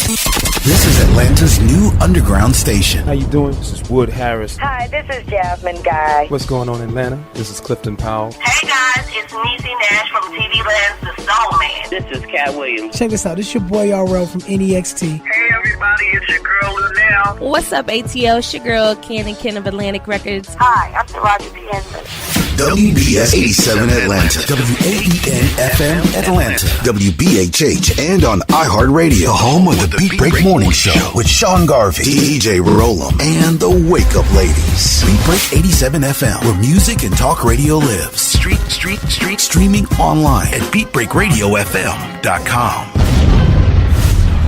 This is Atlanta's new underground station. How you doing? This is Wood Harris. Hi, this is Jasmine Guy. What's going on in Atlanta? This is Clifton Powell. Hey guys, it's Niecy Nash from TV Land's The Soul Man. This is Cat Williams. Check this out. This your boy RL from NEXT. Hey everybody, it's your girl Lunel. What's up, ATL? It's your girl Candy Ken of Atlantic Records. Hi, I'm Taraji P. Henson. WBS 87 Atlanta, WAEN FM Atlanta, WBHH, and on iHeartRadio, the home of the Beat Break Morning Show with Sean Garvey, DJ Rollum, and the Wake Up Ladies. Beat Break 87 FM, where music and talk radio lives. Streaming online at BeatBreakRadioFM.com.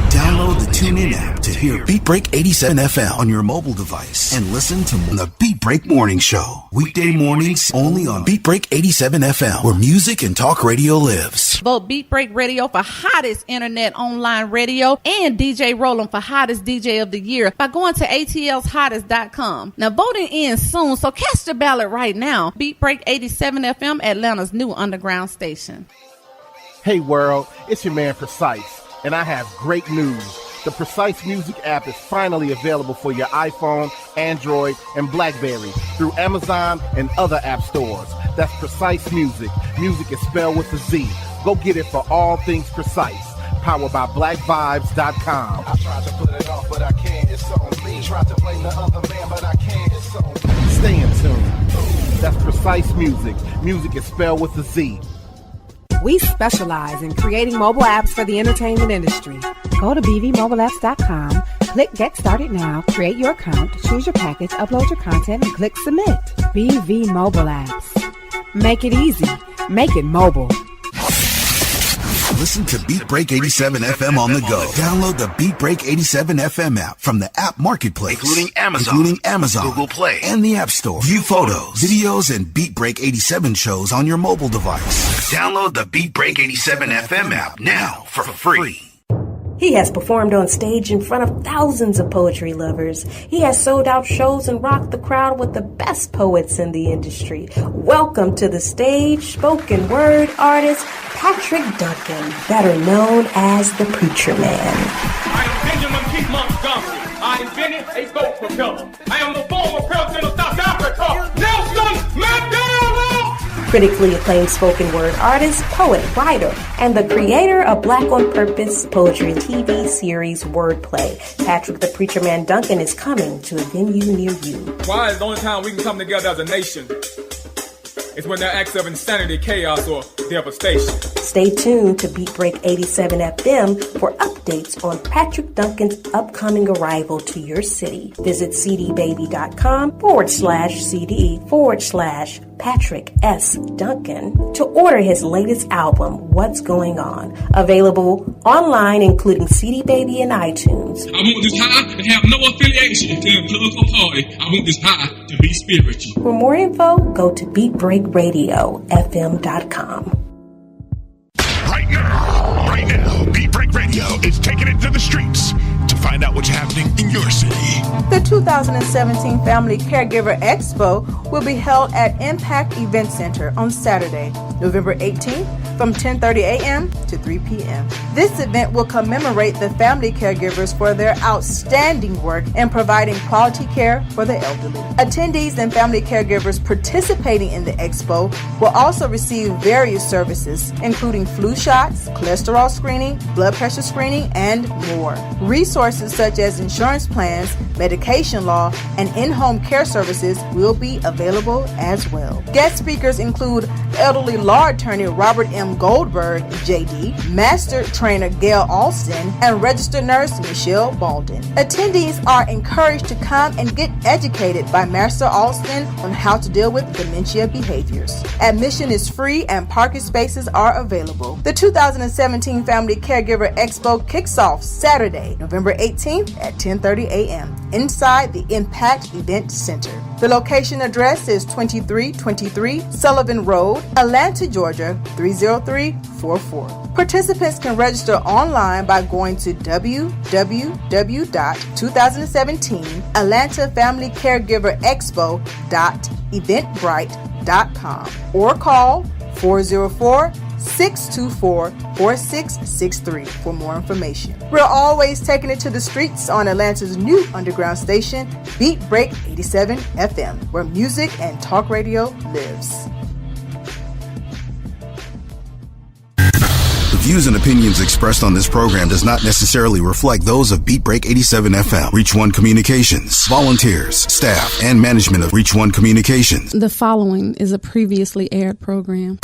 Download the TuneIn app to hear Beat Break 87 FM on your mobile device and listen to the Beat Break Morning Show. Weekday mornings only on Beat Break 87 FM, where music and talk radio lives. Vote Beat Break Radio for hottest internet online radio and DJ Rollum for hottest DJ of the year by going to atlshottest.com. Now voting ends soon, so cast your ballot right now. Beat Break 87 FM, Atlanta's new underground station. Hey world, it's your man Precise. And I have great news. The Precise Music app is finally available for your iPhone, Android, and BlackBerry through Amazon and other app stores. That's Precise Music. Music is spelled with a Z. Go get it for all things Precise. Powered by BlackVibes.com. I tried to put it off, but I can't. It's on me. Tried to blame the other man, but I can't. It's on me. Stay in tune. That's Precise Music. Music is spelled with a Z. We specialize in creating mobile apps for the entertainment industry. Go to bvmobileapps.com, click Get Started Now, create your account, choose your package, upload your content, and click Submit. BV Mobile Apps. Make it easy. Make it mobile. Listen to Beat Break 87 FM on the go. Download the Beat Break 87 FM app from the app marketplace, including Amazon, Google Play, and the App Store. View photos, videos, and Beat Break 87 shows on your mobile device. Download the Beat Break 87 FM app now for free. He has performed on stage in front of thousands of poetry lovers. He has sold out shows and rocked the crowd with the best poets in the industry. Welcome to the stage, spoken word artist, Patrick Duncan, better known as the Preacher Man. I am Benjamin P. Montgomery. I invented a boat propeller. I am the former president of South Africa, Nelson Mandela! Critically acclaimed spoken word artist, poet, writer, and the creator of Black on Purpose poetry TV series Wordplay. Patrick the Preacher Man Duncan is coming to a venue near you. Why is the only time we can come together as a nation? It's when there are acts of insanity, chaos, or devastation. Stay tuned to Beat Break 87 FM for updates on Patrick Duncan's upcoming arrival to your city. Visit cdbaby.com/CD/Patrick S. Duncan to order his latest album, What's Going On. Available online, including CD Baby and iTunes. I want this high to have no affiliation to a political party. I want this high to be spiritual. For more info, go to BeatBreakRadioFM.com. Right now, Beat Break Radio is taking it to the streets to find out what's happening in your city. The 2017 Family Caregiver Expo will be held at Impact Event Center on Saturday, November 18th from 10:30 a.m. to 3 p.m. This event will commemorate the family caregivers for their outstanding work in providing quality care for the elderly. Attendees and family caregivers participating in the expo will also receive various services, including flu shots, cholesterol screening, blood pressure screening, and more. Resources such as insurance plans, medication law, and in-home care services will be available as well. Guest speakers include elderly law attorney Robert M. Goldberg, JD, master trainer Gail Alston, and registered nurse Michelle Baldwin. Attendees are encouraged to come and get educated by Master Alston on how to deal with dementia behaviors. Admission is free and parking spaces are available. The 2017 Family Caregiver Expo kicks off Saturday, November 18th at 10:30 a.m. inside the Impact Event Center. The location address is 2323 Sullivan Road, Atlanta, Georgia 30344. Participants can register online by going to www.2017 AtlantaFamilyCaregiverExpo.eventbrite.com or call 404-624 4663 for more information. We're always taking it to the streets on Atlanta's new underground station, Beat Break 87 FM, where music and talk radio lives. The views and opinions expressed on this program does not necessarily reflect those of Beat Break 87 FM, Reach One Communications, volunteers, staff, and management of Reach One Communications. The following is a previously aired program.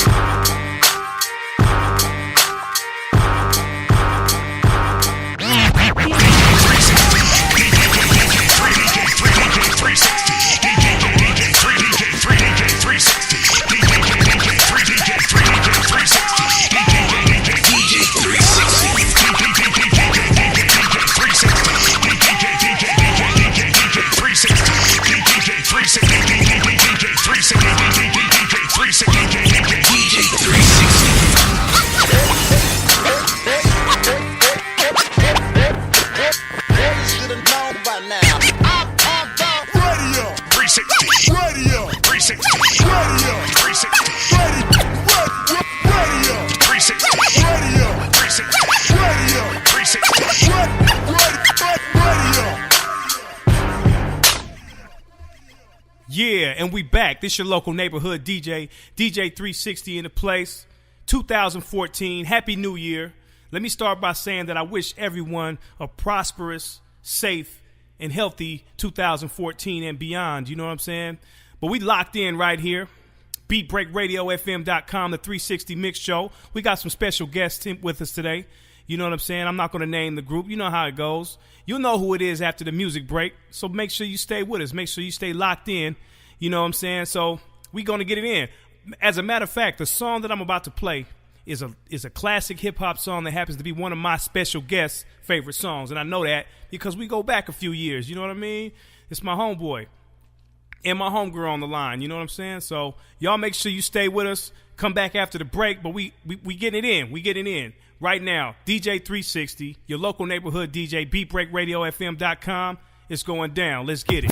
Yeah, and we back. This your local neighborhood DJ 360 in the place. 2014, Happy New Year. Let me start by saying that I wish everyone a prosperous, safe, and healthy 2014 and beyond. You know what I'm saying? But we locked in right here. BeatBreakRadioFM.com, the 360 Mix Show. We got some special guests with us today. You know what I'm saying? I'm not going to name the group. You know how it goes. You'll know who it is after the music break. So make sure you stay with us. Make sure you stay locked in. You know what I'm saying? So we're going to get it in. As a matter of fact, the song that I'm about to play is a classic hip-hop song that happens to be one of my special guests' favorite songs. And I know that because we go back a few years. You know what I mean? It's my homeboy and my homegirl on the line. You know what I'm saying? So y'all make sure you stay with us. Come back after the break. But we getting it in. We getting it in. Right now, DJ 360, your local neighborhood DJ, BeatBreakRadioFM.com. It's going down. Let's get it.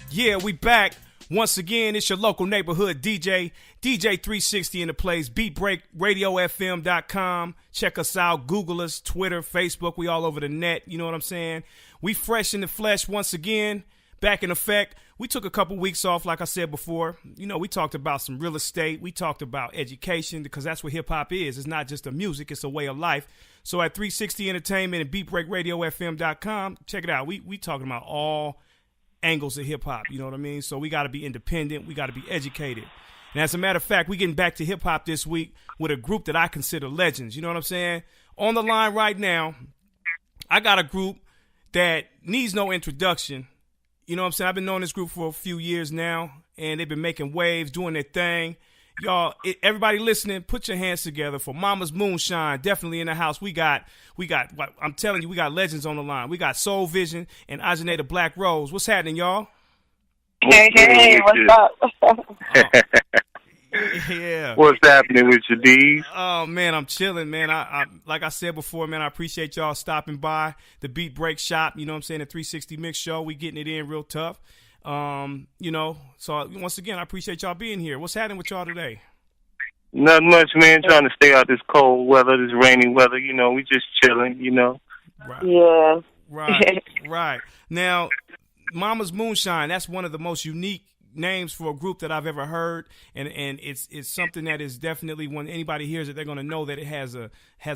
Yeah, we back. Once again, it's your local neighborhood DJ 360 in the place, BeatBreakRadioFM.com. Check us out, Google us, Twitter, Facebook, we all over the net, you know what I'm saying? We fresh in the flesh once again, back in effect. We took a couple weeks off, like I said before. You know, we talked about some real estate, we talked about education, because that's what hip-hop is. It's not just a music, it's a way of life. So at 360 Entertainment and BeatBreakRadioFM.com, check it out. We talking about all angles of hip-hop, you know what I mean? So we got to be independent, we got to be educated. And as a matter of fact, we getting back to hip-hop this week with a group that I consider legends, you know what I'm saying? On the line right now, I got a group that needs no introduction. You know what I'm saying? I've been knowing this group for a few years now, and they've been making waves, doing their thing. Y'all, everybody listening, put your hands together for Mama's Moonshine. Definitely in the house. We got. I'm telling you, we got legends on the line. We got Soul Vision and Ajaneta Black Rose. What's happening, y'all? Hey, what's up? Yeah. What's happening with you, D? Oh man, I'm chilling, man. I like I said before, man. I appreciate y'all stopping by the Beat Break Shop. You know what I'm saying? The 360 Mix Show. We getting it in real tough. You know, so once again, I appreciate y'all being here. What's happening with y'all today? Not much, man. Trying to stay out this cold weather, this rainy weather. You know, we just chilling, you know. Right. Yeah. Right. Right. Now, Mama's Moonshine, that's one of the most unique names for a group that I've ever heard, and it's something that is definitely, when anybody hears it, they're going to know that it has a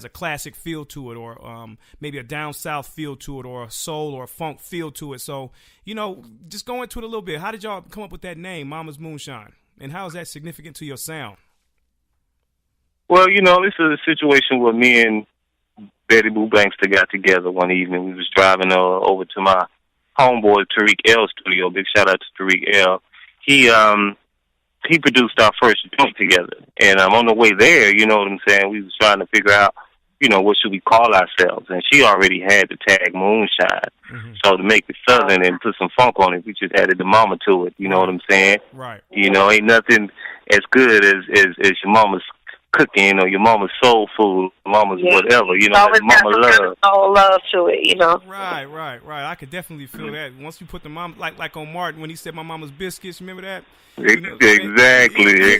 classic feel to it, or maybe a down south feel to it, or a soul or a funk feel to it. So, you know, just go into it a little bit. How did y'all come up with that name, Mama's Moonshine, and how is that significant to your sound? Well, you know, this is a situation where me and Betty Boo Bankster got together one evening. We was driving over to my homeboy Tariq L studio. Big shout out to Tariq L. He produced our first joint together, and on the way there, you know what I'm saying, we was trying to figure out, you know, what should we call ourselves, and she already had the tag Moonshine. Mm-hmm. So to make it southern and put some funk on it, we just added the mama to it. You know what I'm saying? Right. You know, ain't nothing as good as your mama's cooking or your mama's soul food, mama's whatever, you know, that mama love. Soul love to it, you know. Right. I could definitely feel that. Once you put the mom, like on Martin when he said my mama's biscuits, remember that? You know Exactly.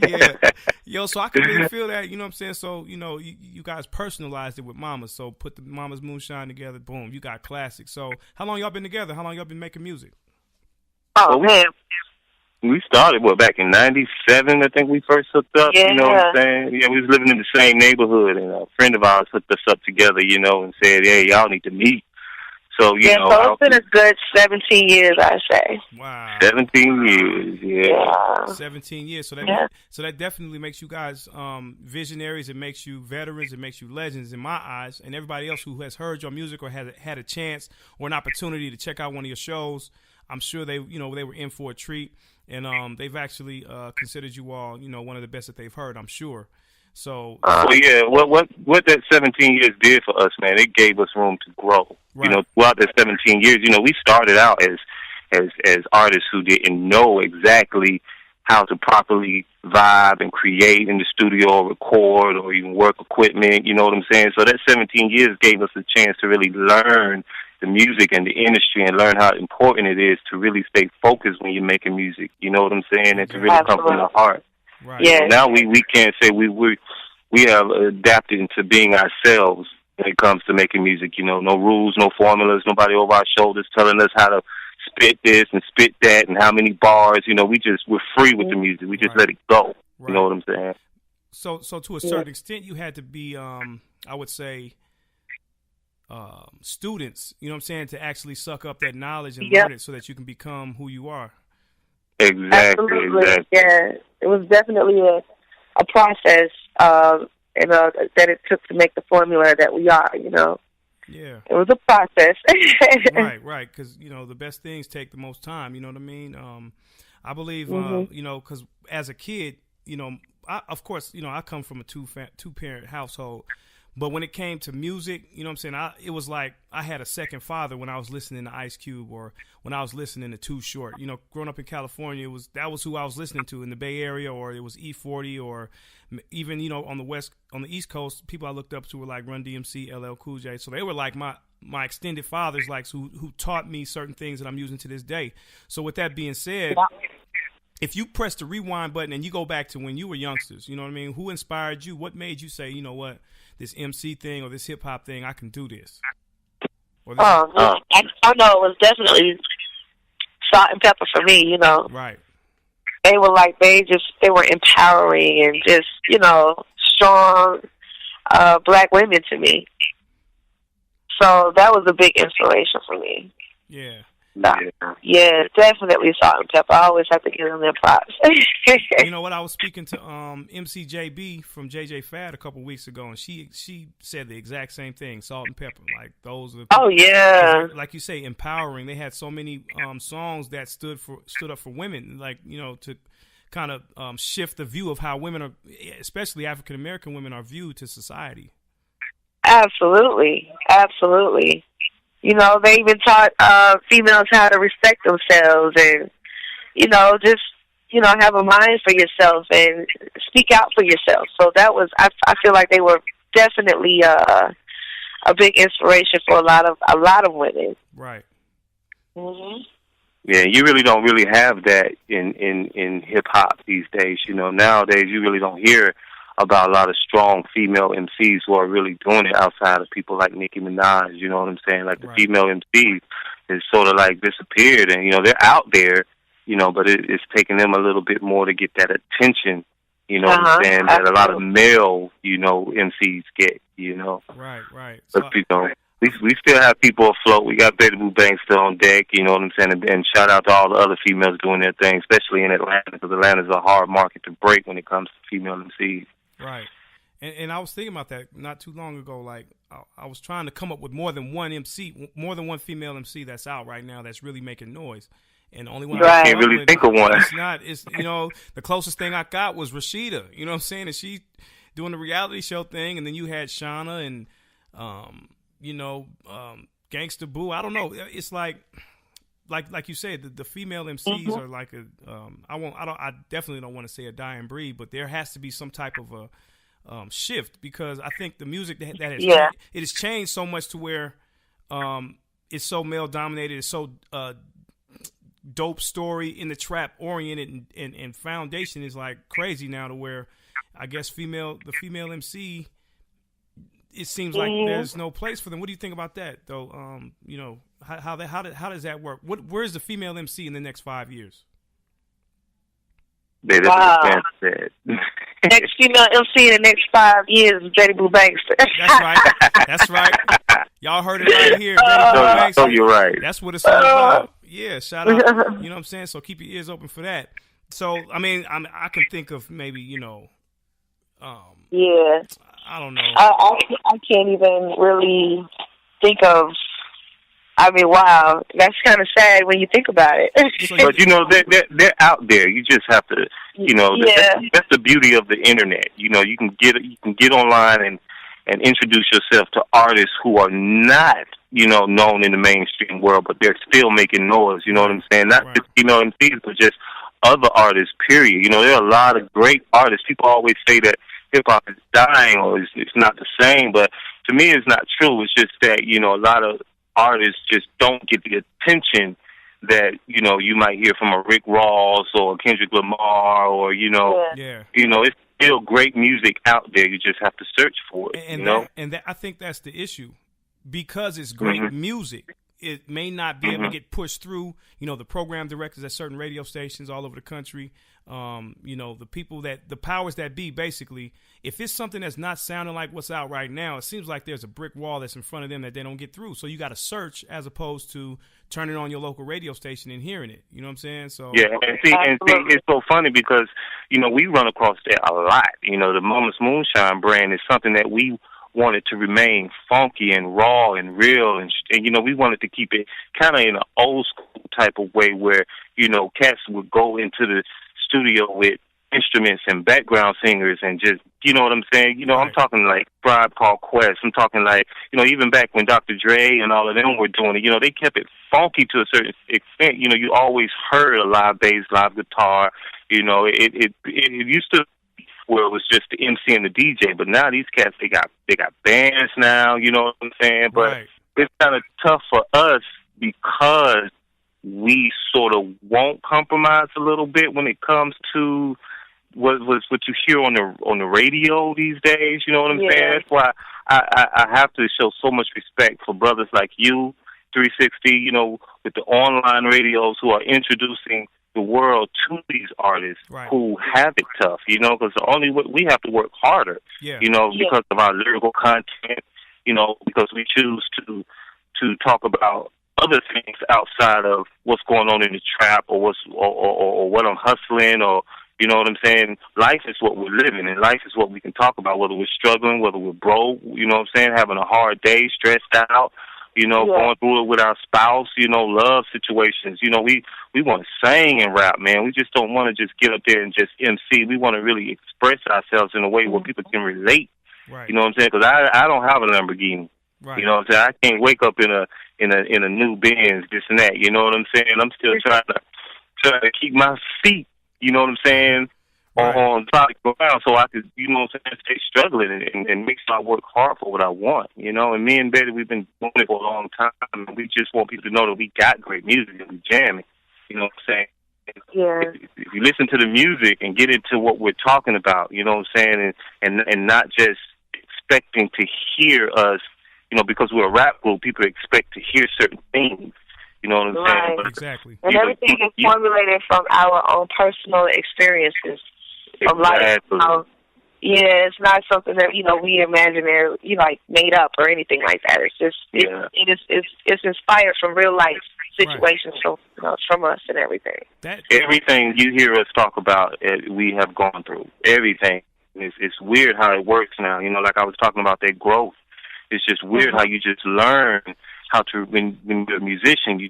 Yeah. Yo, so I can really feel that, you know what I'm saying? So, you know, you guys personalized it with Mama. So put the Mama's Moonshine together, boom, you got classic. So how long y'all been together? How long y'all been making music? Oh, man. We started, back in 97, I think we first hooked up, you know what I'm saying? Yeah, we was living in the same neighborhood, and a friend of ours hooked us up together, you know, and said, hey, y'all need to meet. So, you know. So it's been a good 17 years, I say. Wow. 17 years, yeah. 17 years. So that definitely makes you guys visionaries. It makes you veterans. It makes you legends in my eyes. And everybody else who has heard your music or had a chance or an opportunity to check out one of your shows, I'm sure they were in for a treat. And they've actually considered you all, you know, one of the best that they've heard, I'm sure. So, what that 17 years did for us, man, it gave us room to grow. Right. You know, throughout that 17 years, you know, we started out as artists who didn't know exactly how to properly vibe and create in the studio or record or even work equipment, you know what I'm saying? So that 17 years gave us a chance to really learn the music and the industry and learn how important it is to really stay focused when you're making music, you know what I'm saying? And to really come from the heart. Right. Yeah. Now we can't say we have adapted into being ourselves when it comes to making music. You know, no rules, no formulas, nobody over our shoulders telling us how to spit this and spit that and how many bars. You know, we're free with the music. We just let it go. Right. You know what I'm saying? So to a certain extent, you had to be, I would say, students. You know what I'm saying, to actually suck up that knowledge and learn it so that you can become who you are. Exactly. Yeah, it was definitely a process, that it took to make the formula that we are. You know. Yeah. It was a process. Right. Because you know the best things take the most time. You know what I mean? I believe you know, because as a kid, you know, of course, you know, I come from a two-parent household. But when it came to music, you know what I'm saying, it was like I had a second father when I was listening to Ice Cube or when I was listening to Too Short. You know, growing up in California, that was who I was listening to in the Bay Area, or it was E40, or even, you know, on the East Coast, people I looked up to were like Run DMC, LL Cool J. So they were like my extended fathers, like who taught me certain things that I'm using to this day. So with that being said, if you press the rewind button and you go back to when you were youngsters, you know what I mean? Who inspired you? What made you say, you know what, this MC thing or this hip hop thing, I can do this? I know it was definitely Salt and Pepper for me, you know. Right. They were like, they were empowering and just, you know, strong black women to me. So that was a big inspiration for me. Yeah. Yeah, definitely Salt and Pepper. I always have to give them their props. You know what? I was speaking to MCJB from JJ Fad a couple weeks ago, and she said the exact same thing. Salt and Pepper, like those are. Oh yeah. Like you say, empowering. They had so many songs that stood up for women, like, you know, to kind of shift the view of how women are, especially African American women, are viewed to society. Absolutely. You know, they even taught females how to respect themselves and, you know, just, you know, have a mind for yourself and speak out for yourself. So that was, I feel like they were definitely a big inspiration for a lot of women. Right. Mm-hmm. Yeah, you really don't really have that in hip hop these days. You know, nowadays you really don't hear about a lot of strong female MCs who are really doing it outside of people like Nicki Minaj, you know what I'm saying? Like the female MCs is sort of like disappeared, and, you know, they're out there, you know, but it's taking them a little bit more to get that attention, you know what I'm saying, that a lot of male, you know, MCs get, you know. Right. But, you know, we still have people afloat. We got Betty Boo Banks still on deck, you know what I'm saying, and shout out to all the other females doing their thing, especially in Atlanta, because Atlanta's a hard market to break when it comes to female MCs. Right. And I was thinking about that not too long ago. Like, I was trying to come up with more than one female MC that's out right now that's really making noise. And the only one I can't really think of one. It's you know, the closest thing I got was Rashida. You know what I'm saying? And she doing the reality show thing. And then you had Shauna and, you know, Gangsta Boo. I don't know. It's like, like you said, the female MCs are like I definitely don't want to say a dying breed, but there has to be some type of a shift, because I think the music that has it has changed so much to where it's so male dominated. It's so dope story in the trap oriented, and foundation is like crazy now, to where I guess the female MC, it seems like there's no place for them. What do you think about that, though? You know, how does that work? Where's the female MC in the next 5 years? Wow. Next female MC in the next 5 years is Betty Boo Banks. That's right. Y'all heard it right here. Betty Boo Banks. Oh, you're right. That's what it's all about. Yeah, shout out. You know what I'm saying? So keep your ears open for that. So, I mean, I can think of maybe, you know, I don't know. I can't even really think of. I mean, wow, that's kind of sad when you think about it. But you know, they're out there. You just have to, you know, that's the beauty of the internet. You know, you can get online and introduce yourself to artists who are not, you know, known in the mainstream world, but they're still making noise. You know what I'm saying? Not just, you know, MCs, but just other artists. Period. You know, there are a lot of great artists. People always say that hip hop is dying or it's not the same, but to me, it's not true. It's just that, you know, a lot of artists just don't get the attention that, you know, you might hear from a Rick Ross or Kendrick Lamar, or, you know, you know, it's still great music out there. You just have to search for it. And you know, I think that's the issue, because it's great music. It may not be able to get pushed through, you know, the program directors at certain radio stations all over the country. You know, the powers that be, basically, if it's something that's not sounding like what's out right now, it seems like there's a brick wall that's in front of them that they don't get through. So you got to search, as opposed to turning on your local radio station and hearing it. You know what I'm saying? So and see, it's so funny because, you know, we run across that a lot. You know, the Moonshine brand is something that we wanted to remain funky and raw and real, and you know, we wanted to keep it kind of in an old school type of way, where, you know, cats would go into the studio with instruments and background singers and just, you know what I'm saying? You know, I'm talking like Tribe Called Quest. I'm talking like, you know, even back when Dr. Dre and all of them were doing it, you know, they kept it funky to a certain extent. You know, you always heard a live bass, live guitar. You know, it used to, where it was just the MC and the DJ, but now these cats, they got bands now, you know what I'm saying? But it's kind of tough for us because we sort of won't compromise a little bit when it comes to what you hear on the radio these days. You know what I'm saying? That's why I have to show so much respect for brothers like you, 360, you know, with the online radios, who are introducing the world to these artists who have it tough, you know, because we have to work harder, you know, because of our lyrical content, you know, because we choose to talk about other things outside of what's going on in the trap, or or what I'm hustling, or, you know what I'm saying? Life is what we're living, and life is what we can talk about, whether we're struggling, whether we're broke, you know what I'm saying, having a hard day, stressed out, you know, going through it with our spouse, you know, love situations. You know, we want to sing and rap, man. We just don't want to just get up there and just MC. We want to really express ourselves in a way where people can relate. You know what I'm saying? Because I don't have a Lamborghini. You know what I'm saying? I can't wake up in a new Benz, this and that. You know what I'm saying? I'm still trying to keep my feet, you know what I'm saying, on solid ground, so I could, you know what I'm saying, stay struggling and make sure I work hard for what I want, you know. And me and Betty, we've been doing it for a long time, and we just want people to know that we got great music and we jamming, you know what I'm saying. If you listen to the music and get into what we're talking about, you know what I'm saying, and not just expecting to hear us, you know, because we're a rap group, people expect to hear certain things. You know what I'm saying? But, exactly. And everything is formulated from our own personal experiences of life. It's not something that, you know, we imaginary, you know, like made up or anything like that. It's just it's inspired from real life situations from us and everything. Everything you hear us talk about, we have gone through. Everything. It's weird how it works now. You know, like I was talking about that growth. It's just weird how you just learn how to, when you're a musician, you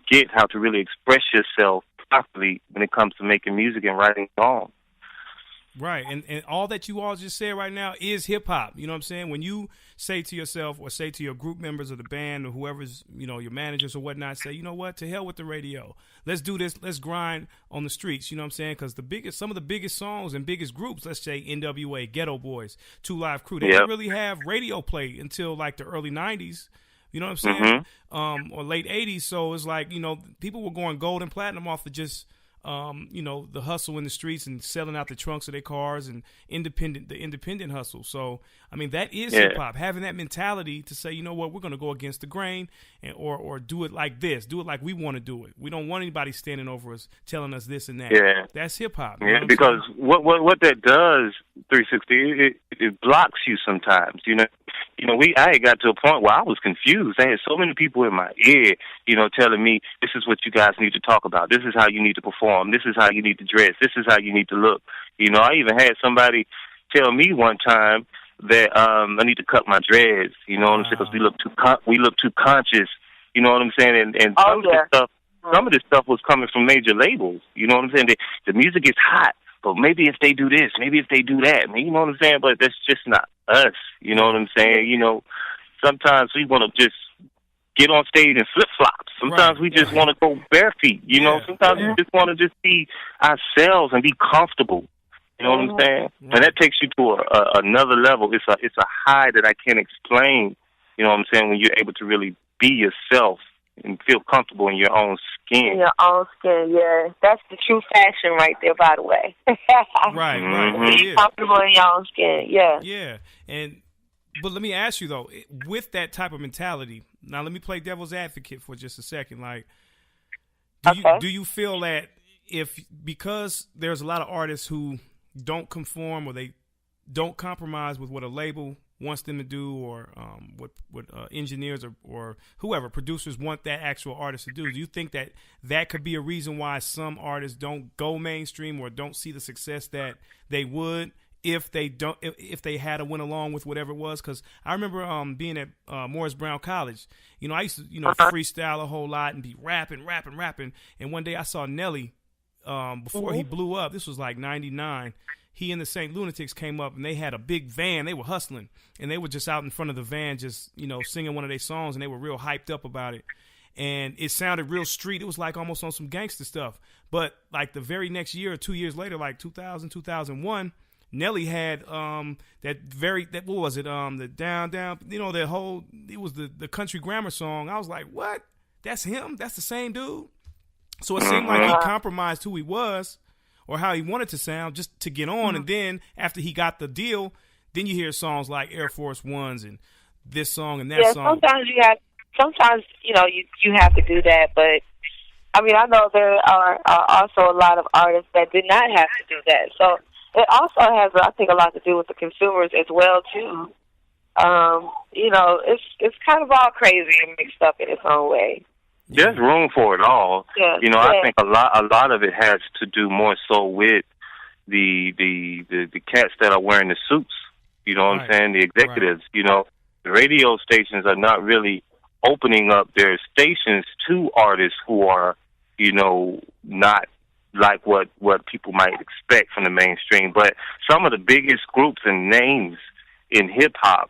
get how to really express yourself properly when it comes to making music and writing songs. Right, and all that you all just said right now is hip hop. You know what I'm saying? When you say to yourself or say to your group members of the band or whoever's, your managers or whatnot, say, you know what, to hell with the radio. Let's do this. Let's grind on the streets. You know what I'm saying? Because some of the biggest songs and biggest groups, let's say NWA, Ghetto Boys, Two Live Crew, they didn't really have radio play until like the early 90s. You know what I'm saying? Or late 80s. So it's like, people were going gold and platinum off of just the hustle in the streets and selling out the trunks of their cars and the independent hustle. So, I mean, that is hip hop, having that mentality to say, you know what, we're going to go against the grain or do it like this, do it like we want to do it. We don't want anybody standing over us telling us this and that. Yeah. That's hip hop. Yeah, because what that does, 360, it blocks you sometimes, I had got to a point where I was confused. I had so many people in my ear, telling me, this is what you guys need to talk about. This is how you need to perform. This is how you need to dress. This is how you need to look. I even had somebody tell me one time that I need to cut my dreads. You know what I'm saying? Because we look too conscious. You know what I'm saying? And some of this stuff was coming from major labels. You know what I'm saying? The music is hot, but maybe if they do this, maybe if they do that, you know what I'm saying? But that's just not us. You know what I'm saying? Sometimes we want to just get on stage in flip-flops. Sometimes we just want to go bare feet. Sometimes we just want to just be ourselves and be comfortable. You know what I'm saying? And that takes you to another level. It's a high that I can't explain. You know what I'm saying? When you're able to really be yourself and feel comfortable in your own skin. In your own skin, yeah. That's the true fashion right there, by the way. Right. Be comfortable in your own skin, yeah. Yeah, but let me ask you, though, with that type of mentality, now let me play devil's advocate for just a second. Like, do you feel that because there's a lot of artists who don't conform or they don't compromise with what a label wants them to do or what engineers or whoever, producers want that actual artist to do you think that could be a reason why some artists don't go mainstream or don't see the success that they would if they had to went along with whatever it was? Because I remember being at Morris Brown College. I used to freestyle a whole lot and be rapping, and one day I saw Nelly before he blew up. This was like 99. He and the St. Lunatics came up and they had a big van. They were hustling and they were just out in front of the van just singing one of their songs, and they were real hyped up about it. And it sounded real street. It was like almost on some gangster stuff. But like the very next year or 2 years later, like 2000, 2001, Nelly had what was it? The down, the whole, it was the country grammar song. I was like, what? That's him? That's the same dude? So it seemed like he compromised who he was or how he wanted to sound just to get on. And then after he got the deal, then you hear songs like Air Force Ones and this song and that song. Sometimes you have to do that, but I mean, I know there are also a lot of artists that did not have to do that. So it also has, I think, a lot to do with the consumers as well too. It's kind of all crazy and mixed up in its own way. There's room for it all. Yeah. I think a lot of it has to do more so with the cats that are wearing the suits. You know what I'm saying? The executives. Right. The radio stations are not really opening up their stations to artists who are, not like what people might expect from the mainstream. But some of the biggest groups and names in hip hop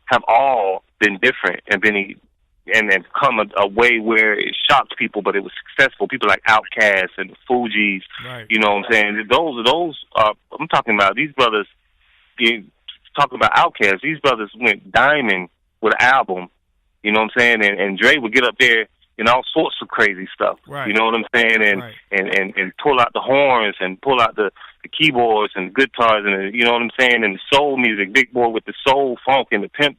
have all been different and come a way where it shocked people, but it was successful. People like Outkast and the Fugees, you know what I'm saying? Those are, I'm talking about these brothers, talking about Outkast, these brothers went diamond with an album, you know what I'm saying? And Dre would get up there and all sorts of crazy stuff, you know what I'm saying? And pull out the horns and pull out the keyboards and guitars and, you know what I'm saying? And the soul music, Big Boy with the soul funk and the pimp,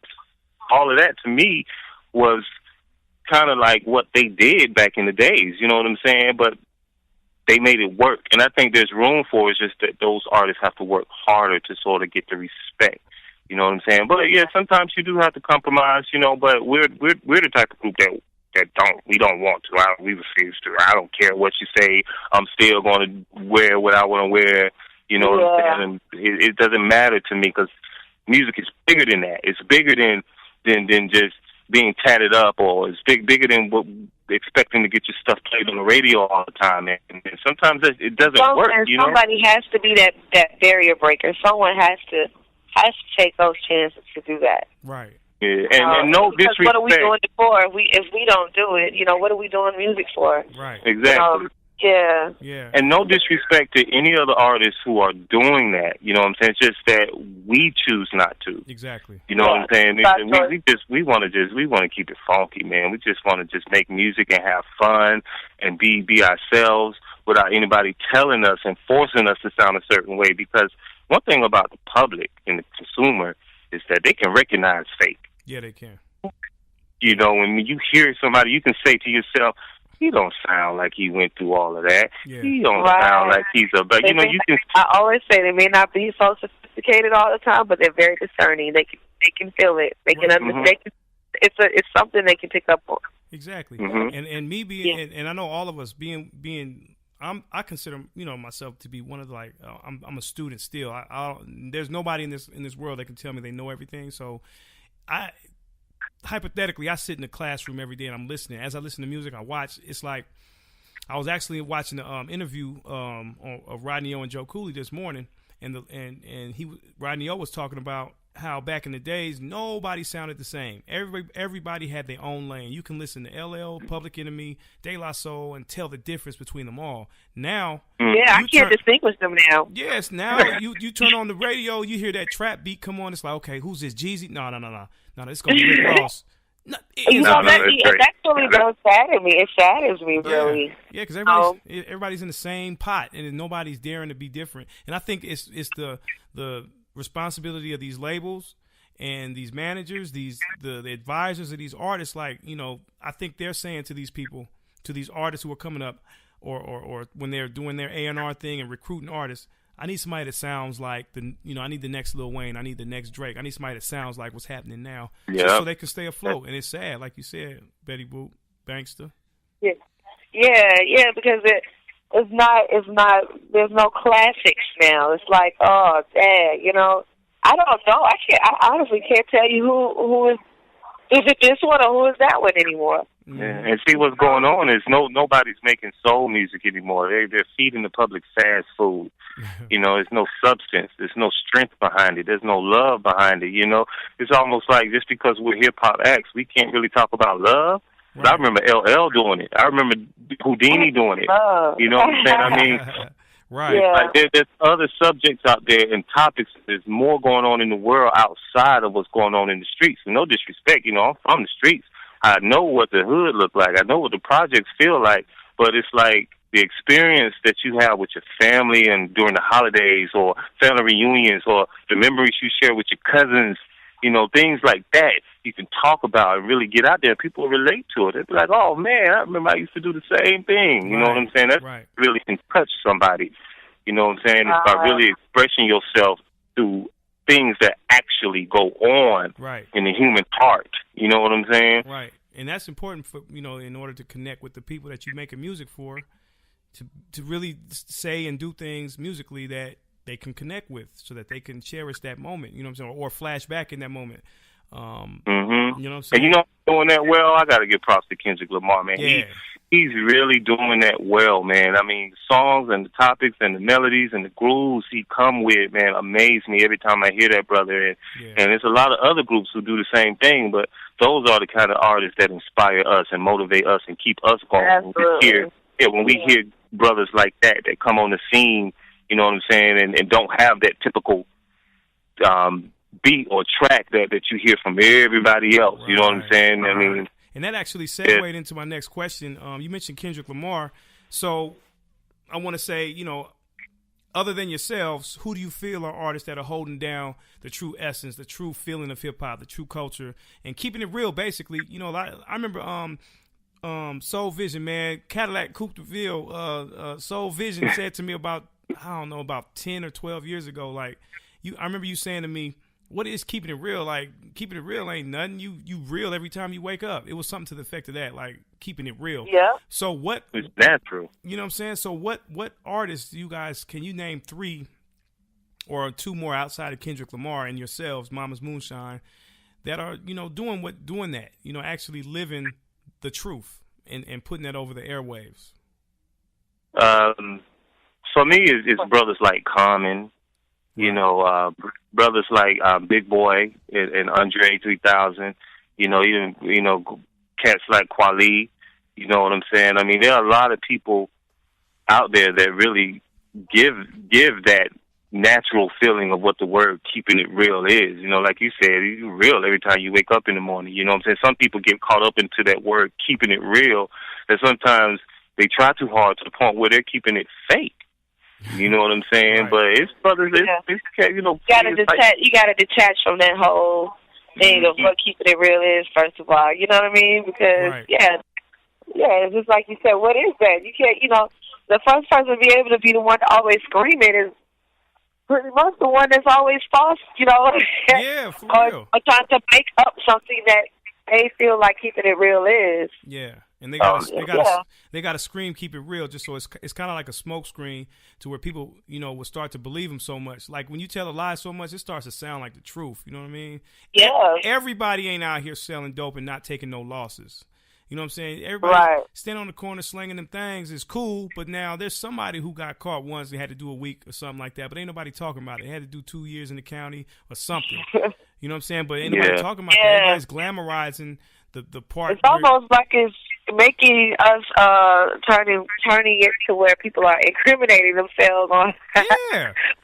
all of that to me was kind of like what they did back in the days, you know what I'm saying? But they made it work. And I think there's room for it, it's just that those artists have to work harder to sort of get the respect, you know what I'm saying? But yeah, sometimes you do have to compromise, but we're the type of group that don't want to. We refuse to. I don't care what you say. I'm still going to wear what I want to wear, you know what I'm saying? And it doesn't matter to me because music is bigger than that. It's bigger than just being tatted up, or it's bigger than expecting to get your stuff played on the radio all the time, and sometimes it doesn't work. And you know, somebody has to be that barrier breaker. Someone has to take those chances to do that. Right. Yeah, and no disrespect. What are we doing it for? If we don't do it, what are we doing music for? Right. Exactly. Yeah. And no disrespect to any other artists who are doing that. You know what I'm saying? It's just that we choose not to. Exactly. You know what I'm saying? We want to keep it funky, man. We just want to just make music and have fun and be ourselves without anybody telling us and forcing us to sound a certain way. Because one thing about the public and the consumer is that they can recognize fake. Yeah, they can. You know, when you hear somebody, you can say to yourself, he don't sound like he went through all of that. Yeah. He don't sound like he's a... But, you can... I always say they may not be so sophisticated all the time, but they're very discerning. They can feel it. They can understand. It's something they can pick up on. Exactly. And me being... And I know all of us being I consider myself to be one of the, like I'm a student still. There's nobody in this world that can tell me they know everything. So hypothetically, I sit in the classroom every day and I'm listening. As I listen to music, I watch. It's like I was actually watching the interview of Rodney O and Joe Cooley this morning, and Rodney O was talking about how back in the days nobody sounded the same. Everybody had their own lane. You can listen to LL, Public Enemy, De La Soul, and tell the difference between them all. Now, I can't distinguish them now. Yes, now you turn on the radio, you hear that trap beat come on. It's like, okay, who's this? Jeezy? No, it's gonna be Rick Ross. That actually does sadden me. It saddens me, really. Yeah, because everybody's in the same pot, and nobody's daring to be different. And I think it's the responsibility of these labels and these managers, the advisors of these artists. Like, I think they're saying to these people, to these artists who are coming up, or when they're doing their A&R thing and recruiting artists, I need somebody that sounds like I need the next Lil Wayne, I need the next Drake, I need somebody that sounds like what's happening now, so they can stay afloat. And it's sad, like you said, Betty Boop, Bankster. Yeah, because it's not. There's no classics now. It's like, oh, dang, I don't know. I honestly can't tell you who is it this one or who is that one anymore. Yeah. And see what's going on is nobody's making soul music anymore. They're feeding the public fast food. There's no substance. There's no strength behind it. There's no love behind it. It's almost like just because we're hip hop acts, we can't really talk about love. Right. But I remember LL doing it. I remember Houdini doing it. You know what I'm saying? I mean, right. Yeah. Like there's other subjects out there and topics. There's more going on in the world outside of what's going on in the streets. And no disrespect, I'm from the streets. I know what the hood look like. I know what the projects feel like. But it's like the experience that you have with your family and during the holidays or family reunions or the memories you share with your cousins, things like that you can talk about and really get out there. People relate to it. They'll be like, oh, man, I remember I used to do the same thing. You know what I'm saying? That really can touch somebody. You know what I'm saying? It's about really expressing yourself through things that actually go on in the human heart. You know what I'm saying? Right. And that's important for, in order to connect with the people that you're making music for, to really say and do things musically that they can connect with so that they can cherish that moment, you know what I'm saying, or flash back in that moment. You know what I'm saying? And doing that well, I got to give props to Kendrick Lamar, man. Yeah. He's really doing that well, man. I mean, the songs and the topics and the melodies and the grooves he come with, man, amaze me every time I hear that brother. And there's a lot of other groups who do the same thing, but those are the kind of artists that inspire us and motivate us and keep us going. Absolutely. When we hear brothers like that come on the scene, you know what I'm saying, and don't have that typical beat or track that you hear from everybody else. You know what I'm saying? I mean, and that actually segued into my next question. You mentioned Kendrick Lamar, so I want to say, other than yourselves, who do you feel are artists that are holding down the true essence, the true feeling of hip hop, the true culture, and keeping it real? Basically, I remember Soul Vision, man, Cadillac Coupe de Ville. Soul Vision said to me about 10 or 12 years ago, like, I remember you saying to me, what is keeping it real? Like, keeping it real ain't nothing. You real every time you wake up. It was something to the effect of that, like keeping it real. Yeah. So what? It's natural. You know what I'm saying? So what artists you guys, can you name 3 or 2 more outside of Kendrick Lamar and yourselves, Mama's Moonshine, that are, doing that, actually living the truth and putting that over the airwaves? For me, it's brothers like Common, you know, brothers like Big Boy and Andre 3000, you know, even, you know, cats like Kweli, you know what I'm saying? I mean, there are a lot of people out there that really give that natural feeling of what the word keeping it real is. You know, like you said, it's real every time you wake up in the morning. You know what I'm saying? Some people get caught up into that word keeping it real, that sometimes they try too hard to the point where they're keeping it fake. You know what I'm saying? Right. But it's brothers, it's you know. You gotta detach from that whole thing of what keeping it real is, first of all. You know what I mean? Because, it's just like you said, what is that? You can't, you know, the first person to be able to be the one to always scream it is pretty much the one that's always false, you know. Yeah, for real. Or trying to make up something that they feel like keeping it real is. Yeah. And they gotta scream, keep it real, just so it's kind of like a smoke screen to where people, you know, will start to believe them so much. Like when you tell a lie so much, it starts to sound like the truth. You know what I mean? Yeah. Everybody ain't out here selling dope and not taking no losses. You know what I'm saying? Everybody standing on the corner slinging them things is cool, but now there's somebody who got caught once and had to do a week or something like that, but ain't nobody talking about it. They had to do 2 years in the county or something. You know what I'm saying? But ain't nobody talking about that. Everybody's glamorizing the part. It's almost like it's making us turning it to where people are incriminating themselves on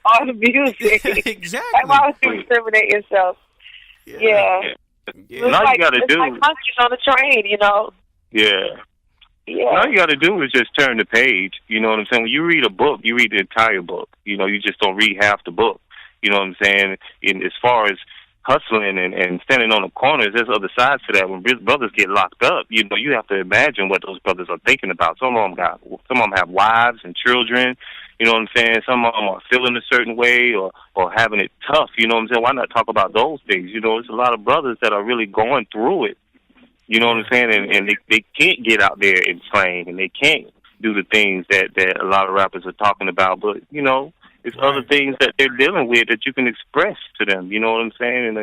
on the music. Exactly. That's why you incriminate yourself. Yeah. All you got to do like monkeys on a train, you know. Yeah. Yeah. All you got to do is just turn the page. You know what I'm saying? When you read a book, you read the entire book. You know, you just don't read half the book. You know what I'm saying? As far as hustling and standing on the corners, there's other sides to that. When brothers get locked up, you know, you have to imagine what those brothers are thinking about. Some of them have wives and children. You know what I'm saying? Some of them are feeling a certain way or having it tough. You know what I'm saying? Why not talk about those things? You know, there's a lot of brothers that are really going through it. You know what I'm saying? And they can't get out there and slang, and they can't do the things that a lot of rappers are talking about. But, you know, it's other things that they're dealing with that you can express to them. You know what I'm saying?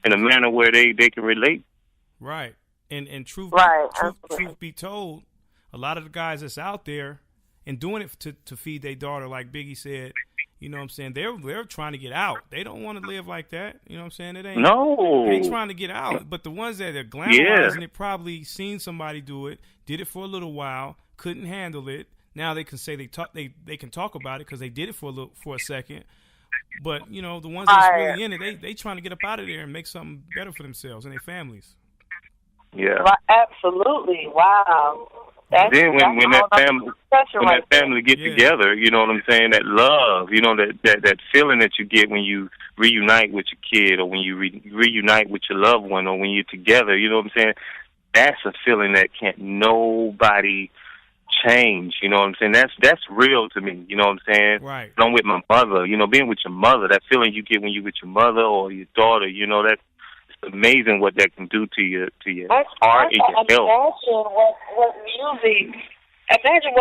In a manner where they can relate. Right. And truth be told, a lot of the guys that's out there and doing it to feed their daughter, like Biggie said, you know what I'm saying, they're trying to get out. They don't want to live like that. You know what I'm saying? They trying to get out. But the ones that are glamorizing it probably seen somebody do it, did it for a little while, couldn't handle it. Now they can say they can talk about it because they did it for a second. But, you know, the ones that's really in it, they trying to get up out of there and make something better for themselves and their families. Yeah. Absolutely. Wow. Then when that family get together, you know what I'm saying, that love, you know, that feeling that you get when you reunite with your kid or when you reunite with your loved one or when you're together, you know what I'm saying, that's a feeling that can't nobody change. You know what I'm saying? That's real to me. You know what I'm saying? Right. I'm with my mother. You know, being with your mother, that feeling you get when you with your mother or your daughter. You know, it's amazing what that can do to your heart and your health. Imagine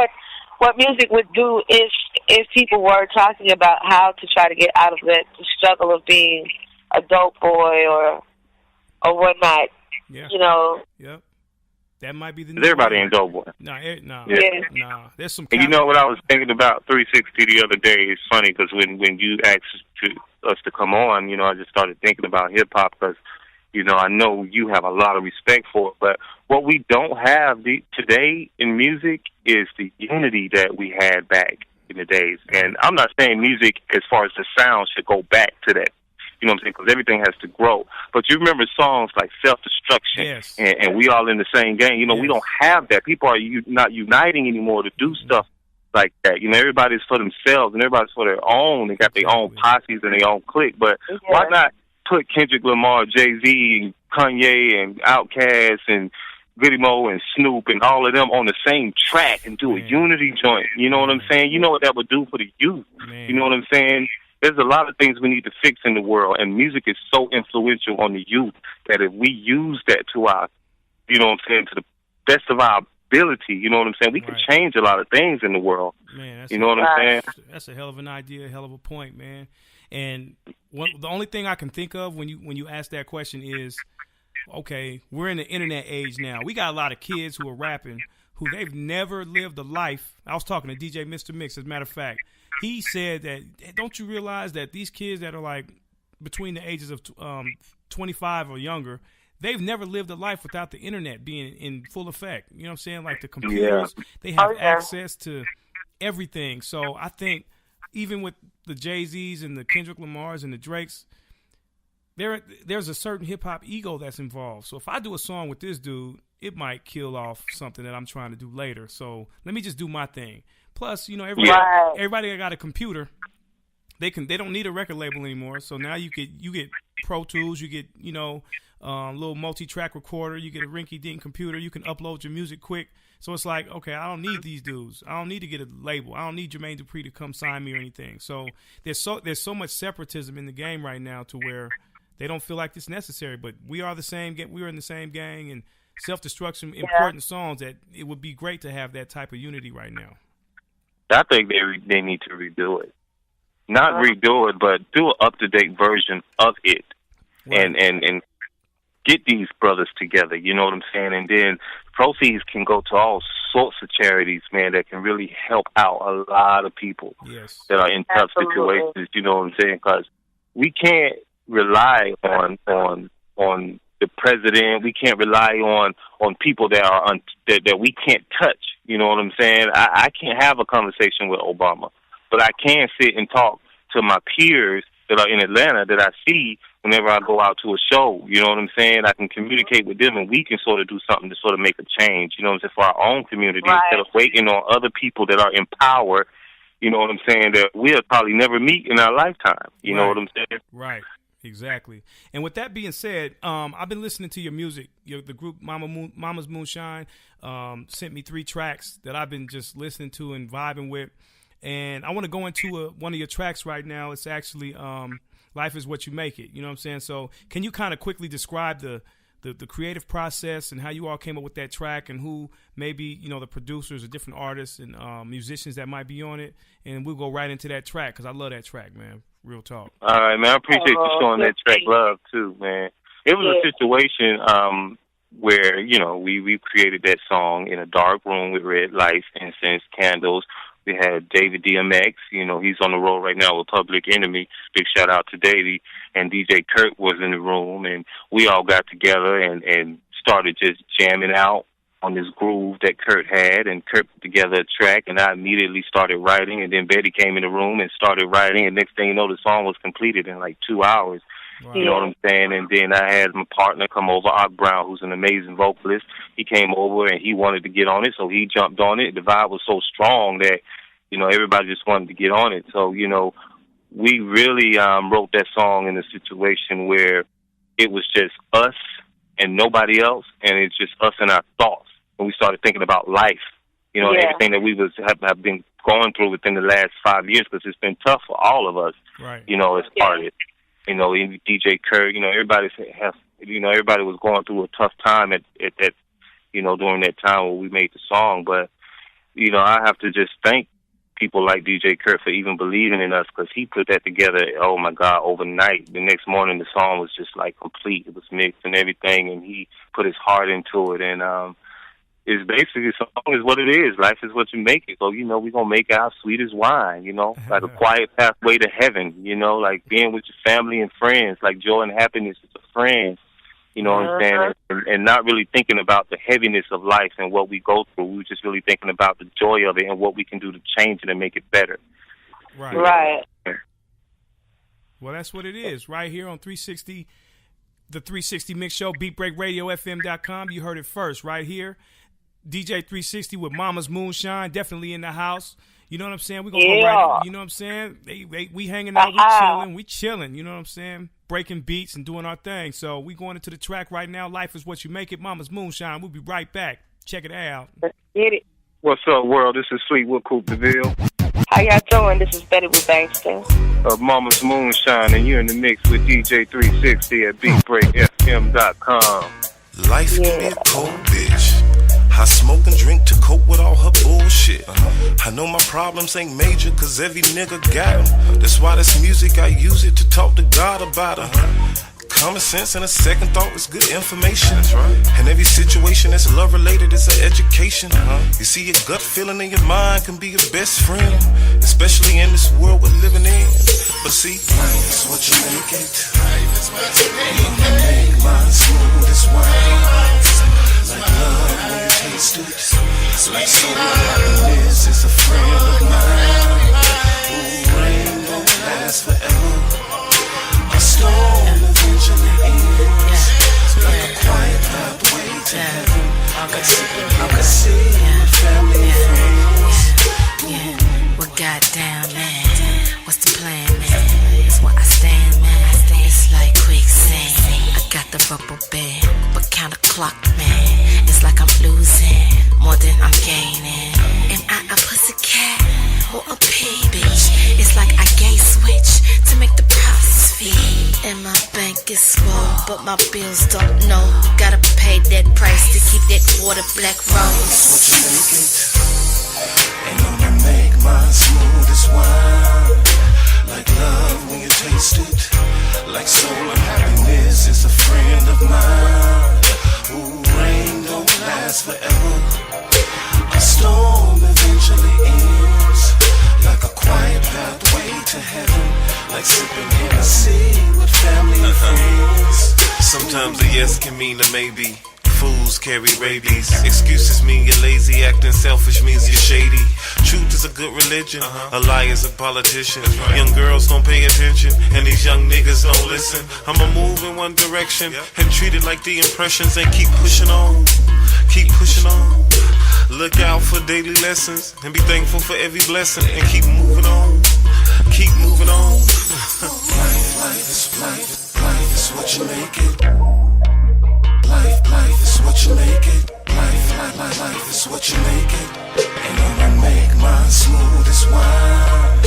what music would do if people were talking about how to try to get out of the struggle of being a dope boy or whatnot. Yeah. You know. Yep. That might be the. Everybody ain't dope boy. No. There's some. And you know what I was thinking about 360 the other day? It's funny because when you asked us to come on, you know, I just started thinking about hip hop because, you know, I know you have a lot of respect for it, but what we don't have today in music is the unity that we had back in the days. And I'm not saying music as far as the sound should go back to that. You know what I'm saying? Because everything has to grow. But you remember songs like Self-Destruction and We All in the Same Game. You know, we don't have that. People are not uniting anymore to do stuff like that. You know, everybody's for themselves and everybody's for their own. They got their own posses and their own clique. But why not put Kendrick Lamar, Jay-Z, and Kanye, and Outkast, and Goody Moe, and Snoop, and all of them on the same track and do a unity joint? You know what I'm saying? You know what that would do for the youth. You know what I'm saying? There's a lot of things we need to fix in the world, and music is so influential on the youth that if we use that to our, you know what I'm saying, to the best of our ability, you know what I'm saying, we can change a lot of things in the world. Man, you know what I'm saying? That's a hell of an idea, a hell of a point, man. And the only thing I can think of when you ask that question is, okay, we're in the internet age now. We got a lot of kids who are rapping who they've never lived a life. I was talking to DJ Mr. Mix, as a matter of fact. He said that, don't you realize that these kids that are like between the ages of 25 or younger, they've never lived a life without the internet being in full effect. You know what I'm saying? Like the computers, they have access to everything. So I think even with the Jay-Z's and the Kendrick Lamars and the Drakes, there's a certain hip-hop ego that's involved. So if I do a song with this dude, it might kill off something that I'm trying to do later. So let me just do my thing. Plus, you know, everybody that got a computer, they don't need a record label anymore. So now you get Pro Tools, you get, you know, little multi-track recorder, you get a rinky-dink computer, you can upload your music quick. So it's like, okay, I don't need these dudes. I don't need to get a label. I don't need Jermaine Dupri to come sign me or anything. So there's so much separatism in the game right now to where they don't feel like it's necessary. But we are the same. We are in the same gang, and self-destruction, important songs. That it would be great to have that type of unity right now. I think they need to redo it. Not redo it, but do an up-to-date version of it, and get these brothers together. You know what I'm saying? And then proceeds can go to all sorts of charities, man, that can really help out a lot of people that are in tough situations. You know what I'm saying? Because we can't rely on the president. We can't rely on people that are that we can't touch. You know what I'm saying? I can't have a conversation with Obama, but I can sit and talk to my peers that are in Atlanta that I see whenever I go out to a show. You know what I'm saying? I can communicate with them, and we can sort of do something to sort of make a change, you know what I'm saying, for our own community, instead of waiting on other people that are in power, you know what I'm saying, that we'll probably never meet in our lifetime. You know what I'm saying? Right. Exactly. And with that being said, I've been listening to your music. The group Mama's Moonshine sent me 3 tracks that I've been just listening to and vibing with. And I want to go into one of your tracks right now. It's actually Life Is What You Make It. You know what I'm saying? So can you kind of quickly describe the creative process and how you all came up with that track, and who maybe, you know, the producers or different artists and musicians that might be on it? And we'll go right into that track because I love that track, man. Real talk. All right, man. I appreciate you showing that track love, too, man. It was a situation where, you know, we created that song in a dark room with red lights, incense, candles. We had David DMX, you know, he's on the road right now with Public Enemy. Big shout out to Davey. And DJ Kurt was in the room, and we all got together and started just jamming out on this groove that Kurt had, and Kurt put together a track, and I immediately started writing, and then Betty came in the room and started writing, and next thing you know, the song was completed in like 2 hours. Wow. You know what I'm saying? And then I had my partner come over, Art Brown, who's an amazing vocalist. He came over and he wanted to get on it, so he jumped on it. The vibe was so strong that, you know, everybody just wanted to get on it. So, you know, we really wrote that song in a situation where it was just us and nobody else, and it's just us and our thoughts. And we started thinking about life, you know, everything that we have been going through within the last 5 years, because it's been tough for all of us, you know, as artists. You know, DJ Kurt, you know, everybody was going through a tough time at you know, during that time when we made the song. But, you know, I have to just thank people like DJ Kurt for even believing in us, because he put that together, oh my God, overnight. The next morning the song was just like complete. It was mixed and everything, and he put his heart into it. And it's basically, the song is what it is. Life is what you make it. So, you know, we're going to make our sweet as wine, you know, like a quiet pathway to heaven, you know, like being with your family and friends, like joy and happiness is a friend. You know what I'm saying? And not really thinking about the heaviness of life and what we go through. We're just really thinking about the joy of it and what we can do to change it and make it better. Right. Well, that's what it is. Right here on 360, the 360 Mix Show, BeatBreakRadioFM.com. You heard it first right here. DJ 360 with Mama's Moonshine, definitely in the house. You know what I'm saying? We're going to go right, you know what I'm saying? We hanging out, we chilling, you know what I'm saying? Breaking beats and doing our thing. So we going into the track right now. Life Is What You Make It, Mama's Moonshine. We'll be right back. Check it out. Let's get it. What's up, world? This is Fleetwood Coupe DeVille. How y'all doing? This is Betty with Bankston. Of Mama's Moonshine, and you're in the mix with DJ 360 at BeatBreakFM.com. Life can be a cold bitch. I smoke and drink to cope with all her bullshit. I know my problems ain't major, cause every nigga got them. That's why this music, I use it to talk to God about her. Common sense and a second thought is good information. That's right. And every situation that's love related is an education. You see, your gut feeling in your mind can be your best friend, especially in this world we're living in. But see, life is what you make it. Life is what you make it. And make mine smooth as wine. Like love when you taste it. Like soul happiness is a friend of mine. Ooh, rain don't last forever. A storm eventually ends. Like a quiet pathway to heaven. Like sipping Hennessy with family and friends. Well, goddamn, man. What's the plan, man? It's where I stand, man. It's like quicksand. I got the rubber band, but count the clock, man. It's like I'm losing more than I'm gaining. Am I a pussycat or a pig, bitch? It's like I gate switch to make the process feed. And my bank is swole, but my bills don't know. Gotta pay that price to keep that water black rose. What you make it? And I'ma make mine smooth as wine. Like love when you taste it. Like soul and happiness is a friend of mine. Ooh, rain don't last forever. A storm eventually ends. Like a quiet pathway to heaven. Like sipping Hennessy with family and friends. Sometimes a yes can mean a maybe. Fools carry rabies. Excuses mean you're lazy. Acting selfish means you're shady. Truth is a good religion. A lie is a politician. Young girls don't pay attention, and these young niggas don't listen. I'ma move in one direction and treat it like the impressions and keep pushing on. Keep pushing on. Look out for daily lessons and be thankful for every blessing and keep moving on. Keep moving on. Life is what you make it. Life is what you make it. Life is what you make it. And I'ma make mine smooth as wine.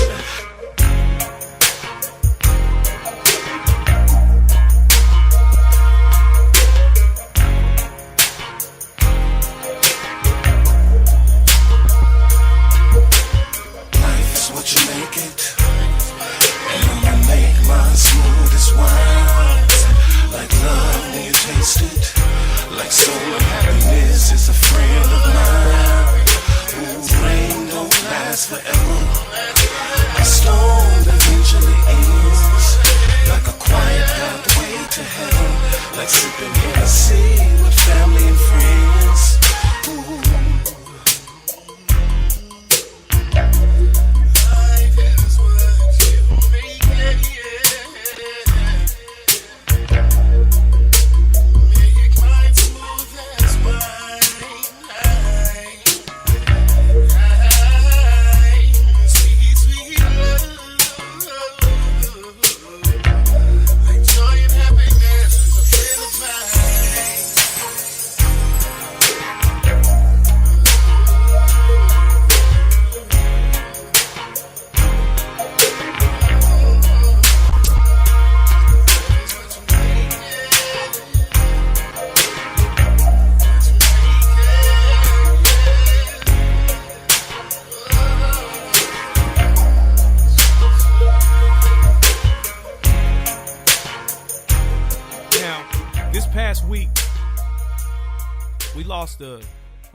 Life is what you make it. And I'ma make mine smooth as wine. Like love when you taste it. Like soul and happiness is a friend of mine. Ooh, rain don't last forever. A storm eventually ends. Like a quiet pathway to heaven. Like sipping Hennessy with family and friends. Life is what you make it.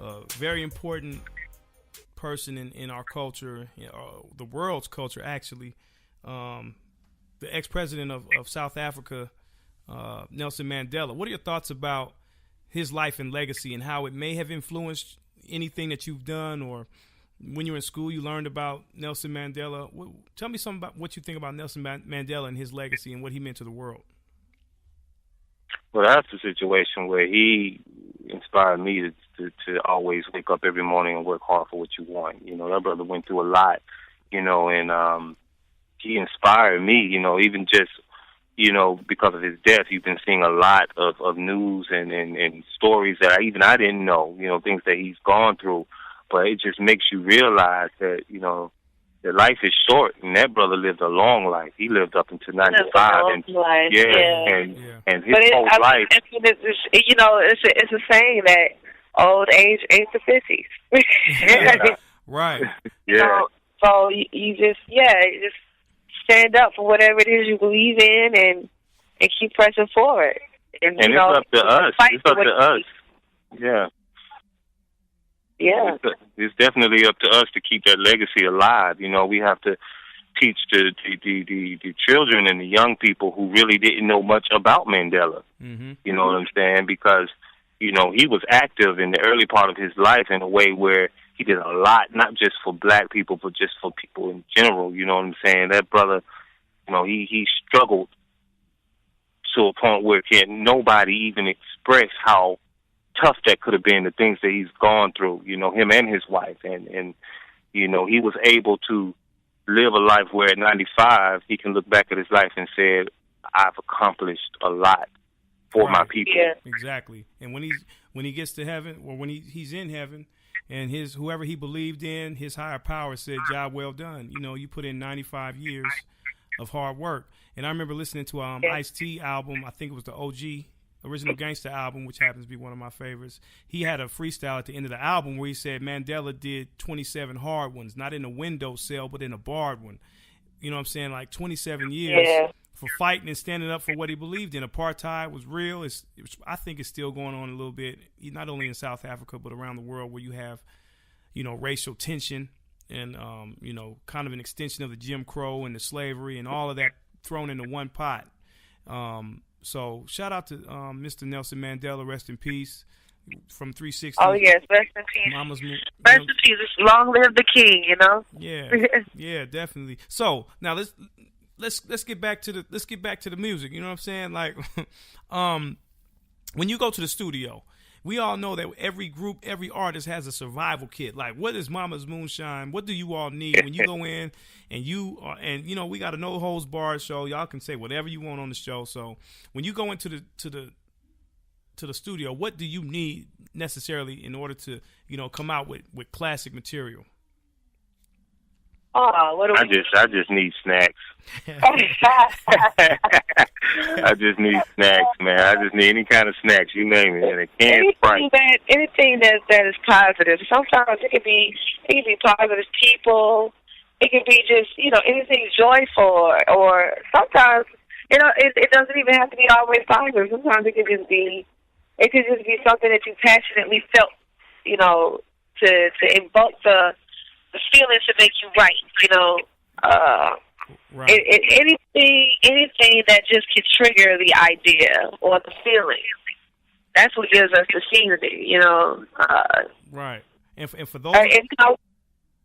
A very important person in our culture, the world's culture, actually. The ex-president of South Africa, Nelson Mandela. What are your thoughts about his life and legacy and how it may have influenced anything that you've done, or when you were in school you learned about Nelson Mandela? Tell me something about what you think about Nelson Mandela and his legacy and what he meant to the world. Well, that's the situation where he inspired me to always wake up every morning and work hard for what you want. You know, that brother went through a lot, and he inspired me, even just, because of his death. You've been seeing a lot of news and stories that I didn't know, things that he's gone through. But it just makes you realize that, that life is short, and that brother lived a long life. He lived up until 95, and and his whole life. It's a saying that old age ain't the 50s. Right. Yeah. So you just stand up for whatever it is you believe in, and keep pressing forward. And it's up to us. It's up to us. Yeah. Yeah. It's definitely up to us to keep that legacy alive. You know, we have to teach the children and the young people who really didn't know much about Mandela. Mm-hmm. You know what I'm saying? Because, you know, he was active in the early part of his life in a way where he did a lot, not just for black people, but just for people in general. You know what I'm saying? That brother, you know, he struggled to a point where nobody even express how tough that could have been, the things that he's gone through, you know, him and his wife. And you know, he was able to live a life where at 95, he can look back at his life and say, I've accomplished a lot for my people. Yeah. Exactly. And when he gets to heaven, or when he's in heaven, and whoever he believed in, his higher power said, job well done. You know, you put in 95 years of hard work. And I remember listening to Ice-T album, I think it was the OG, Original Gangster album, which happens to be one of my favorites. He had a freestyle at the end of the album where he said Mandela did 27 hard ones, not in a window cell, but in a barred one. You know what I'm saying? Like 27 years for fighting and standing up for what he believed in. Apartheid was real. I think it's still going on a little bit, not only in South Africa, but around the world, where you have, you know, racial tension and, you know, kind of an extension of the Jim Crow and the slavery and all of that thrown into one pot. So shout out to Mr. Nelson Mandela, rest in peace, from 360. Oh yes, rest in peace. Mama's rest in peace. Long live the king, you know. Yeah, yeah, definitely. So now let's get back to the music. You know what I'm saying? Like, when you go to the studio, we all know that every group, every artist has a survival kit. Like, what is Mama's Moonshine? What do you all need when you go in and you know, we got a no holds barred show. Y'all can say whatever you want on the show. So when you go into the studio, what do you need necessarily in order to, you know, come out with classic material? I just need snacks. I just need snacks, man. I just need any kind of snacks, you name it, and a canned Sprite. Anything that is positive. Sometimes it can be positive people. It can be just, you know, anything joyful, or sometimes, you know, it doesn't even have to be always positive. Sometimes it can just be something that you passionately felt, you know, to invoke the feelings to make you right, you know. Right. Anything that just can trigger the idea or the feeling. That's what gives us the scenery, you know. Right. And for those, you know,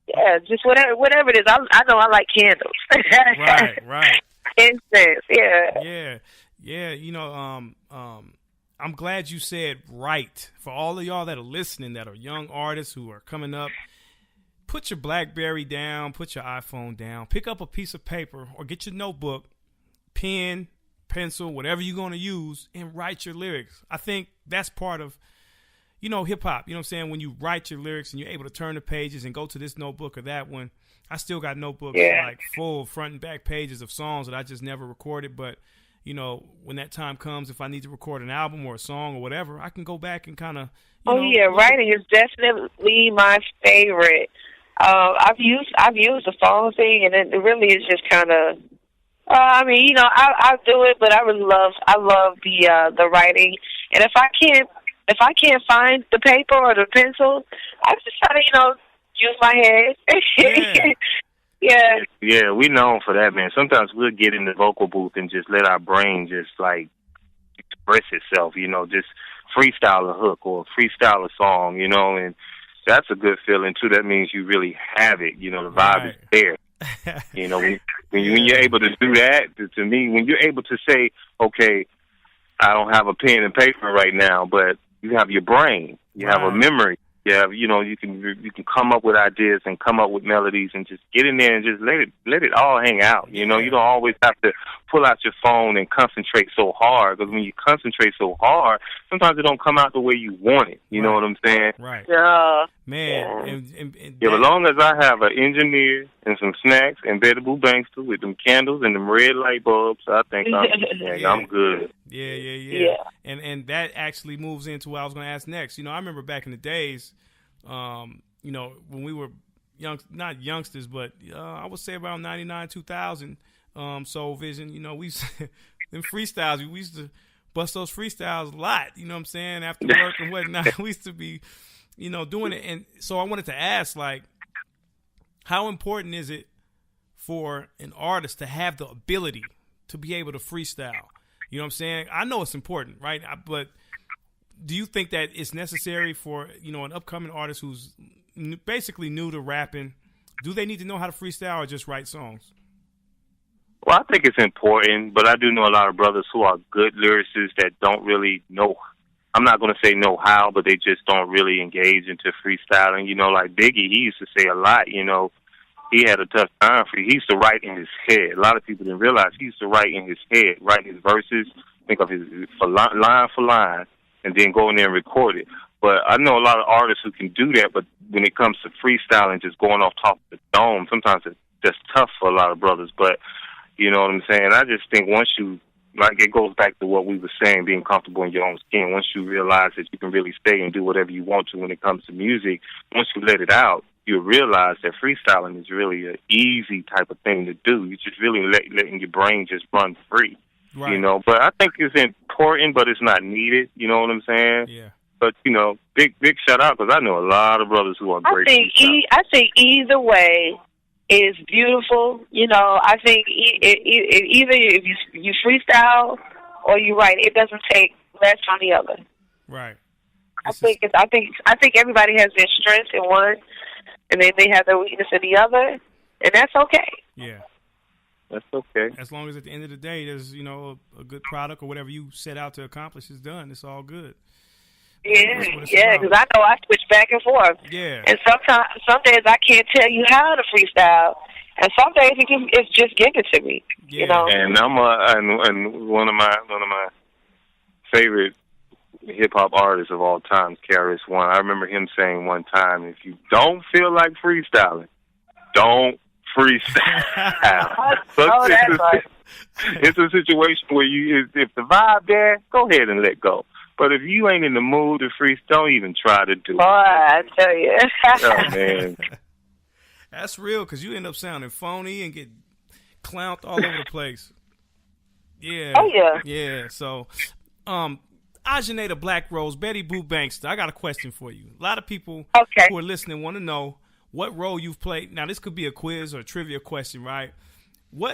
yeah, just whatever it is. I know I like candles. Right. Incense, yeah. Yeah. You know, I'm glad you said right. For all of y'all that are listening, that are young artists who are coming up, put your BlackBerry down, put your iPhone down, pick up a piece of paper or get your notebook, pen, pencil, whatever you're going to use, and write your lyrics. I think that's part of, you know, hip-hop. You know what I'm saying? When you write your lyrics and you're able to turn the pages and go to this notebook or that one. I still got notebooks like full front and back pages of songs that I just never recorded. But, you know, when that time comes, if I need to record an album or a song or whatever, I can go back and kind of, writing is definitely my favorite. I've used the phone thing, and it really is just kind of. I mean, you know, I do it, but I love the writing. And if I can't find the paper or the pencil, I just try to, you know, use my head. Yeah, we known for that, man. Sometimes we'll get in the vocal booth and just let our brain just like express itself, you know, just freestyle a hook or freestyle a song, you know, and that's a good feeling too. That means you really have it, you know, the vibe is there. You know, when you're able to do that, to me, when you're able to say, okay, I don't have a pen and paper right now, but you have your brain, you have a memory. Yeah, you know, you can come up with ideas and come up with melodies and just get in there and just let it all hang out. You know, you don't always have to pull out your phone and concentrate so hard, because when you concentrate so hard, sometimes it don't come out the way you want it. You know what I'm saying? Right. Yeah. Man. As long as I have an engineer and some snacks and Betty Boo Bankster with them candles and them red light bulbs, I think I'm good. Yeah. And that actually moves into what I was going to ask next. You know, I remember back in the days, you know, when we were not youngsters, but I would say around 99, 2000, Soul Vision, you know, we them freestyles. We used to bust those freestyles a lot. You know what I'm saying? After work and whatnot, we used to be, doing it. And so I wanted to ask, like, how important is it for an artist to have the ability to be able to freestyle? You know what I'm saying? I know it's important, right? But do you think that it's necessary for, an upcoming artist who's basically new to rapping? Do they need to know how to freestyle or just write songs? Well, I think it's important, but I do know a lot of brothers who are good lyricists that don't really know. I'm not going to say know how, but they just don't really engage into freestyling. Like Biggie, he used to say a lot, he had a tough time for it. He used to write in his head. A lot of people didn't realize he used to write in his head, write his verses, think of his line for line, and then go in there and record it. But I know a lot of artists who can do that, but when it comes to freestyling, just going off top of the dome, sometimes it's just tough for a lot of brothers. But you know what I'm saying? I just think once you, like, it goes back to what we were saying, being comfortable in your own skin. Once you realize that you can really stay and do whatever you want to when it comes to music, once you let it out, you'll realize that freestyling is really an easy type of thing to do. You're just really letting your brain just run free, right. But I think it's important, but it's not needed, you know what I'm saying? Yeah. But, big shout out, because I know a lot of brothers who are great. I think either way is beautiful. I think either if you freestyle or you write, it doesn't take less on the other. Right. I think everybody has their strengths in one, and then they have their weakness in the other, and that's okay. Yeah. That's okay. As long as at the end of the day, there's a good product or whatever you set out to accomplish is done. It's all good. Yeah, because I know I switch back and forth. Yeah. And some days I can't tell you how to freestyle, and some days it's just given to me. Yeah. And and one of my favorite hip hop artists of all time, KRS-One. I remember him saying one time, "If you don't feel like freestyling, don't freestyle." Oh, that's right. It's a situation where if the vibe there, go ahead and let go. But if you ain't in the mood to freestyle, don't even try to do it. Boy, I tell you. Oh, man. That's real, because you end up sounding phony and get clowned all over the place. Yeah. Oh, yeah. Yeah. So, Ajane the Black Rose, Betty Boo Bankster, I got a question for you. A lot of people who are listening want to know what role you've played. Now, this could be a quiz or a trivia question, right? For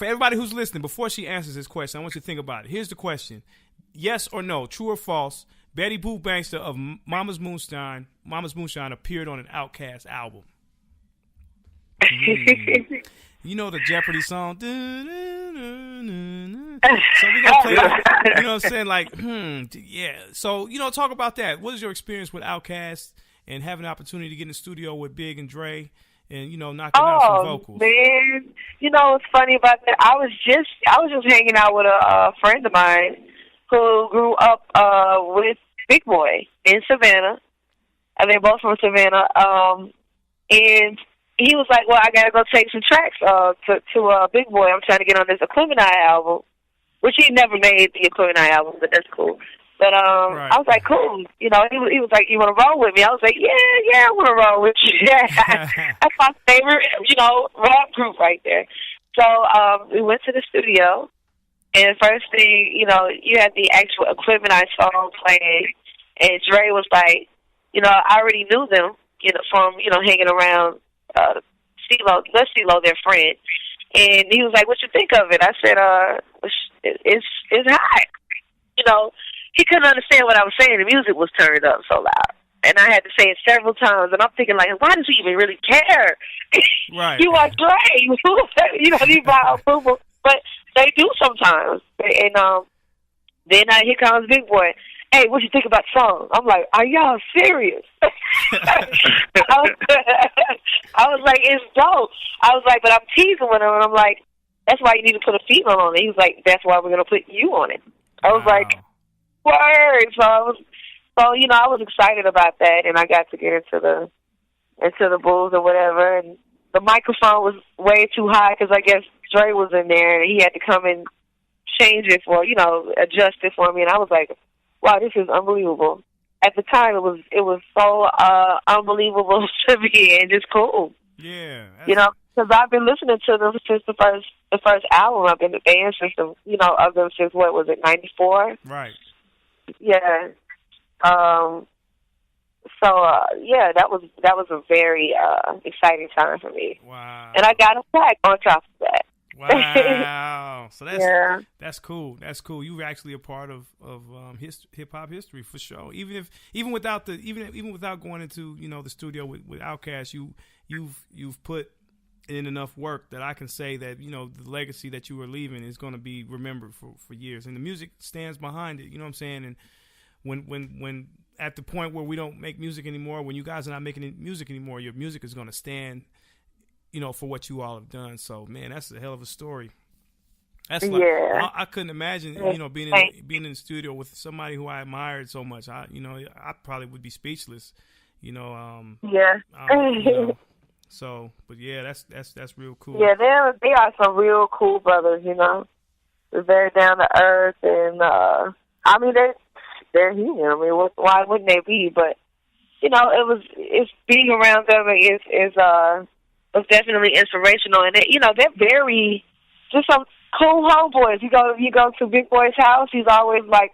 everybody who's listening, before she answers this question, I want you to think about it. Here's the question. Yes or no, true or false, Betty Boo Bankster of Mama's Moonshine appeared on an Outkast album. You know the Jeopardy song? So we're going to play that. You know what I'm saying? Like, yeah. So, talk about that. What is your experience with Outkast and having an opportunity to get in the studio with Big and Dre and, knocking out some vocals? Man. What's funny about that? I was just hanging out with a friend of mine who grew up with Big Boy in Savannah. And they're both from Savannah. And he was like, well, I got to go take some tracks to Big Boy. I'm trying to get on this Equipment album, which he never made the Equipment album, but that's cool. But right. I was like, cool. He was like, you want to roll with me? I was like, yeah, I want to roll with you. That's my favorite, rap group right there. So we went to the studio. And first thing, you had the actual Equipment song playing, and Dre was like, I already knew them, from, hanging around CeeLo, their friend. And he was like, what you think of it? I said, it's hot. He couldn't understand what I was saying. The music was turned up so loud. And I had to say it several times, and I'm thinking, like, why does he even really care? Right. You are Dre. These are approval. But they do sometimes. And then here comes Big Boy. Hey, what you think about the song? I'm like, are y'all serious? I was like, it's dope. I was like, but I'm teasing with him, and I'm like, that's why you need to put a female on it. He was like, that's why we're going to put you on it. I was like, word. So I was excited about that, and I got to get into the booth or whatever, and the microphone was way too high because I guess Dre was in there, and he had to come and change it adjust it for me, and I was like, wow, this is unbelievable. At the time, it was so unbelievable to me and just cool. Yeah. Because I've been listening to them since the the first album. I've been a fan since of them since what was it, 94? Right. Yeah. Yeah, that was a very exciting time for me. Wow. And I got a plaque on top of that. Wow. So that's cool. That's cool. You were actually a part of hip hop history for sure. Even without going into the studio with Outkast, you've put in enough work that I can say that the legacy that you were leaving is going to be remembered for years, and the music stands behind it. You know what I'm saying? And when at the point where we don't make music anymore, when you guys are not making music anymore, your music is going to stand, for what you all have done. So, man, that's a hell of a story. That's like, I couldn't imagine, being in the studio with somebody who I admired so much. I probably would be speechless, So, but yeah, that's real cool. Yeah, they are some real cool brothers, They're very down to earth, and they're human. I mean, why wouldn't they be? But it's being around them is definitely inspirational, and they're very just some cool homeboys. You go to Big Boy's house, he's always like,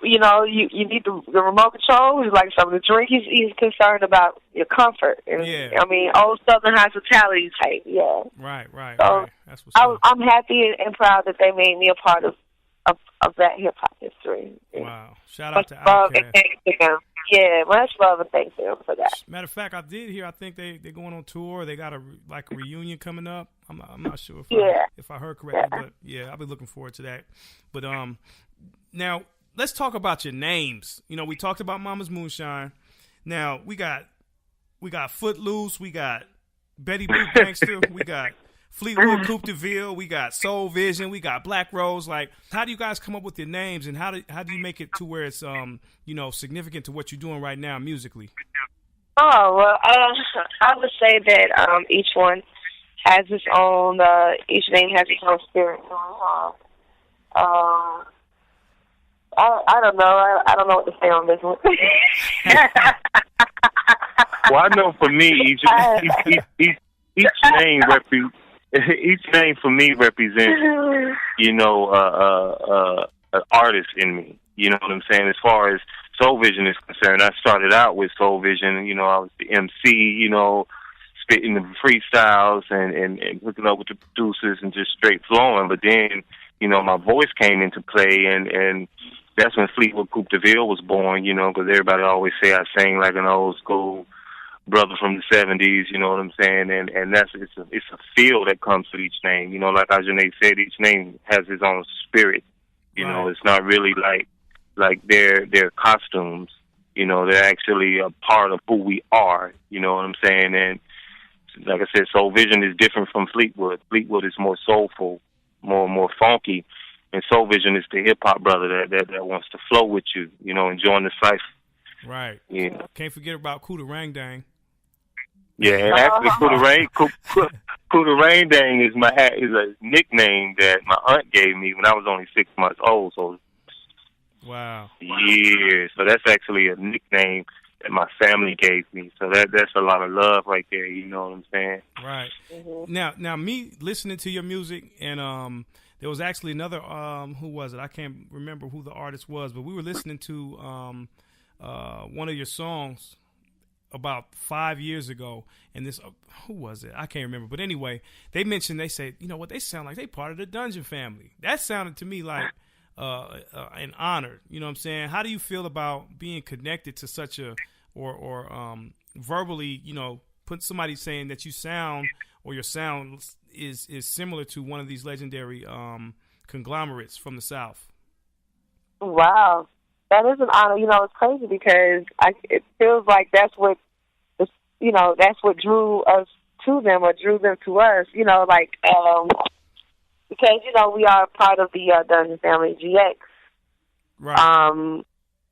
you need the remote control. He's like something to drink. He's concerned about your comfort. And, I mean, old Southern hospitality type. Yeah. Right. So That's what's up. I'm happy and proud that they made me a part of that hip hop history. Wow! Shout out to Outkast. Yeah, much love and thanks to them for that. Matter of fact, I did hear. I think they're going on tour. They got a reunion coming up. I'm not sure if I heard correctly, but yeah, I'll be looking forward to that. But now let's talk about your names. We talked about Mama's Moonshine. Now we got Footloose. We got Betty Boop Gangster. We got Fleetwood Coupe de Ville, we got Soul Vision, we got Black Rose. Like, how do you guys come up with your names, and how do you make it to where it's significant to what you're doing right now musically? Oh well, I would say that each one has its own. Each name has its own spirit. I don't know. I don't know what to say on this one. Well, I know for me, each name each name for me represents, an artist in me. You know what I'm saying? As far as Soul Vision is concerned, I started out with Soul Vision. I was the MC, spitting the freestyles and hooking up with the producers and just straight flowing. But then, my voice came into play, and that's when Fleetwood Coupe de Ville was born, because everybody always say I sang like an old school brother from the 70s, you know what I'm saying? And that's it's a feel that comes with each name. Like Ajane said, each name has its own spirit. It's not really like their costumes. They're actually a part of who we are. You know what I'm saying? And like I said, Soul Vision is different from Fleetwood. Fleetwood is more soulful, more funky, and Soul Vision is the hip hop brother that wants to flow with you. Enjoying this life. Right. Yeah. Can't forget about Kuda Rang Dang. Yeah, and actually, Kuda Rain Dang is a nickname that my aunt gave me when I was only 6 months old. So, wow, years. So that's actually a nickname that my family gave me. So that's a lot of love right there. You know what I'm saying? Right. Mm-hmm. Now, me listening to your music, and there was actually another. Who was it? I can't remember who the artist was, but we were listening to one of your songs about 5 years ago, and this who was it? I can't remember, but anyway, they said, they sound like they part of the Dungeon family. That sounded to me like an honor. You know what I'm saying? How do you feel about being connected to such a or verbally, put somebody saying that you sound or your sound is similar to one of these legendary conglomerates from the South? Wow. That is an honor. It's crazy because it feels like that's what drew us to them or drew them to us. Because we are part of the Dungeon Family GX. Right.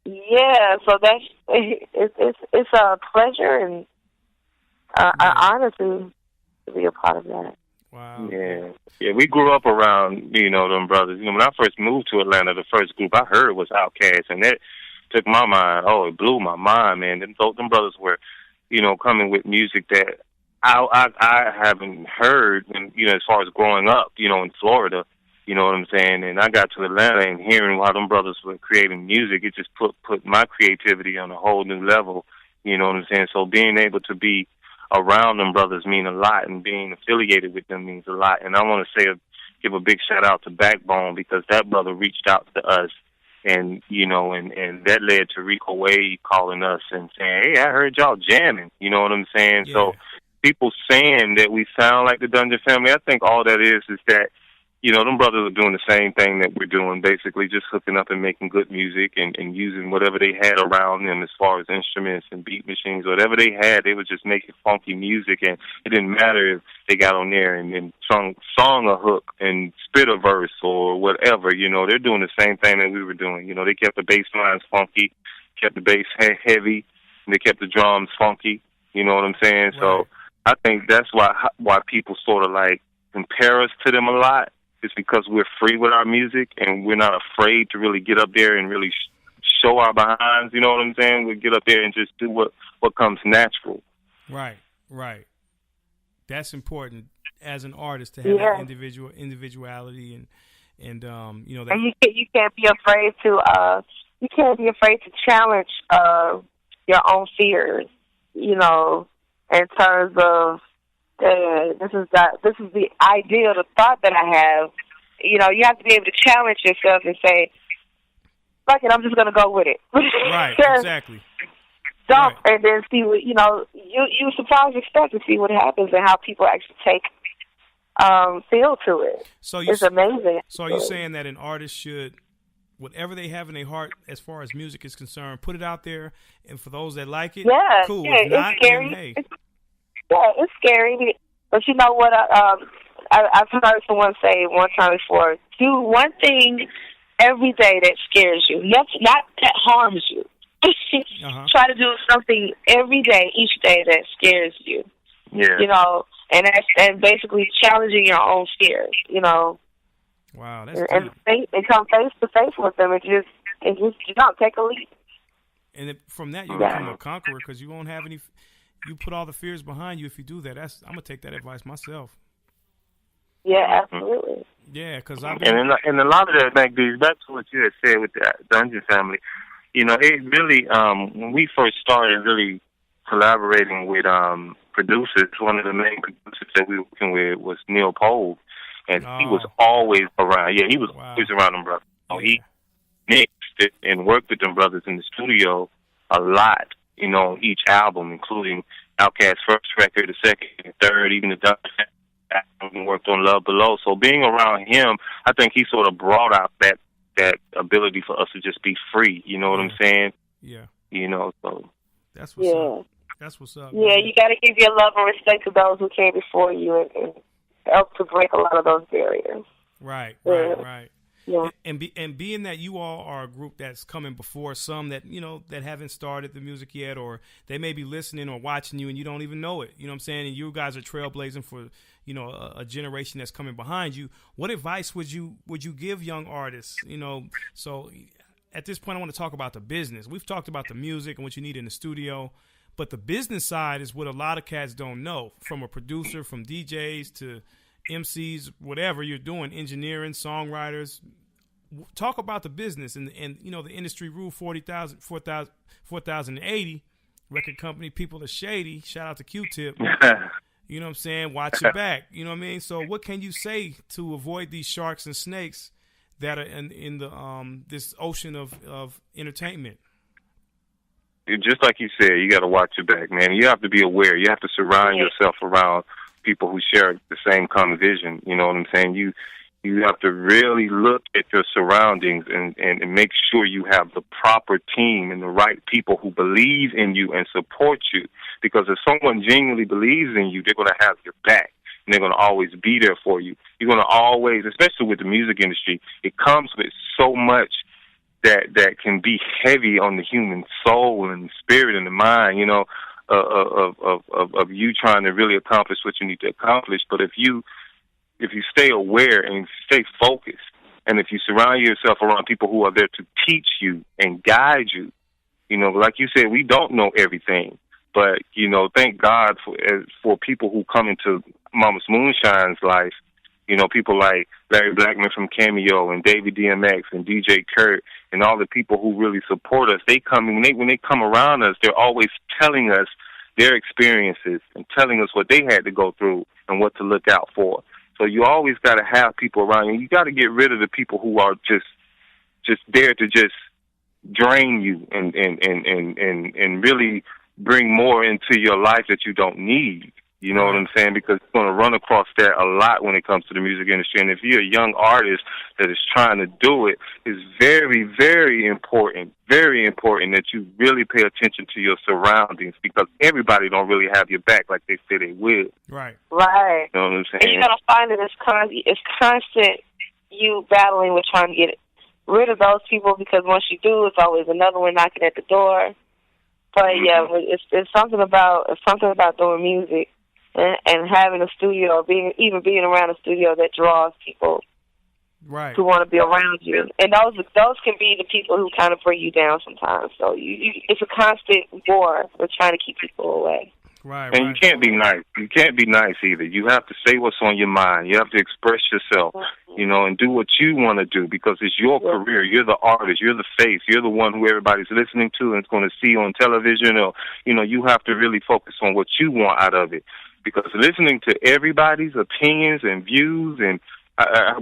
Yeah. So that's it's a pleasure and an honor to be a part of that. Wow. Yeah. We grew up around them brothers. When I first moved to Atlanta, the first group I heard was Outkast, and that took my mind. Oh, it blew my mind, man. Them brothers were, coming with music that I haven't heard, when, as far as growing up, in Florida, you know what I'm saying? And I got to Atlanta and hearing how them brothers were creating music, it just put my creativity on a whole new level, you know what I'm saying? So being able to be around them brothers mean a lot, and being affiliated with them means a lot. And I want to give a big shout out to Backbone, because that brother reached out to us, and and that led to Rico Wade calling us and saying, "Hey, I heard y'all jamming." You know what I'm saying? Yeah. So people saying that we sound like the Dungeon Family, I think all that is that them brothers are doing the same thing that we're doing, basically just hooking up and making good music and using whatever they had around them as far as instruments and beat machines. Whatever they had, they were just making funky music, and it didn't matter if they got on there and song a hook and spit a verse or whatever. They're doing the same thing that we were doing. They kept the bass lines funky, kept the bass heavy, and they kept the drums funky. You know what I'm saying? Right. So I think that's why people sort of like compare us to them a lot. It's because we're free with our music, and we're not afraid to really get up there and really show our behinds. You know what I'm saying? We get up there and just do what comes natural. Right. That's important as an artist, to have that individuality and that. And you can't be afraid to challenge your own fears. In terms of. This is the idea, the thought that I have. You have to be able to challenge yourself and say, "Fuck it, I'm just going to go with it." Right, exactly. Dump, right. And then see what you surprise yourself to see what happens and how people actually take feel to it. It's amazing. So are you saying that an artist should, whatever they have in their heart as far as music is concerned, put it out there, and for those that like it, cool. Yeah, if not, it's scary. then hey. Yeah, it's scary, but you know what? I've heard someone say one time before: do one thing every day that scares you, not that harms you. Try to do something every day, each day, that scares you. Yeah. And basically challenging your own fears. Wow, that's and come face to face with them, and just take a leap. And from that, you become a conqueror, because you won't have any. You put all the fears behind you if you do that. I'm gonna take that advice myself. Yeah, absolutely. Yeah, because and a lot of that back to what you had said with the Dungeon Family. It really when we first started really collaborating with producers, one of the main producers that we were working with was Neil Pogue, and he was always around. Yeah, he was always around them brothers. So he mixed it and worked with them brothers in the studio a lot. Each album, including Outkast's first record, the second, the third, even the Dungeon album, worked on Love Below. So being around him, I think he sort of brought out that ability for us to just be free. You know what I'm saying? Yeah. So that's what's up. That's what's up. Yeah, man. You got to give your love and right to those who came before you, and help to break a lot of those barriers. Right. Yeah. And being that you all are a group that's coming before some that that haven't started the music yet, or they may be listening or watching you and you don't even know it. You know what I'm saying? And you guys are trailblazing for a generation that's coming behind you. What advice would you give young artists? So at this point, I want to talk about the business. We've talked about the music and what you need in the studio, but the business side is what a lot of cats don't know. From a producer, from DJs to MCs, whatever you're doing, engineering, songwriters. Talk about the business and the industry rule 4080 record company. People are shady. Shout out to Q-Tip. You know what I'm saying? Watch your back. You know what I mean? So what can you say to avoid these sharks and snakes that are in the this ocean of entertainment? Just like you said, you got to watch your back, man. You have to be aware. You have to surround yourself around people who share the same common vision. You know what I'm saying? You have to really look at your surroundings and make sure you have the proper team and the right people who believe in you and support you. Because if someone genuinely believes in you, they're going to have your back, and they're going to always be there for you. You're going to always, especially with the music industry, it comes with so much that can be heavy on the human soul and the spirit and the mind, of you trying to really accomplish what you need to accomplish. But if you stay aware and stay focused, and if you surround yourself around people who are there to teach you and guide you, like you said, we don't know everything. But, you know, thank God for people who come into Mama's Moonshine's life, you know, people like Larry Blackman from Cameo and Davey DMX and DJ Kurt and all the people who really support us. When they come around us, they're always telling us their experiences and telling us what they had to go through and what to look out for. So you always got to have people around you. You got to get rid of the people who are just there to just drain you and really bring more into your life that you don't need. You know what I'm saying? Because you're going to run across that a lot when it comes to the music industry. And if you're a young artist that is trying to do it, it's very, very important that you really pay attention to your surroundings, because everybody don't really have your back like they say they will. Right. Right. You know what I'm saying? And you're going to find that it's constant you battling with trying to get rid of those people, because once you do, it's always another one knocking at the door. But yeah, it's something about doing music and having a studio, being around a studio that draws people who want to be around you. And those can be the people who kind of bring you down sometimes. So it's a constant war with trying to keep people away. Right. And you can't be nice. You can't be nice either. You have to say what's on your mind. You have to express yourself, you know, and do what you want to do, because it's your career. You're the artist. You're the face. You're the one who everybody's listening to and is going to see on television. Or, you know, you have to really focus on what you want out of it, because listening to everybody's opinions and views and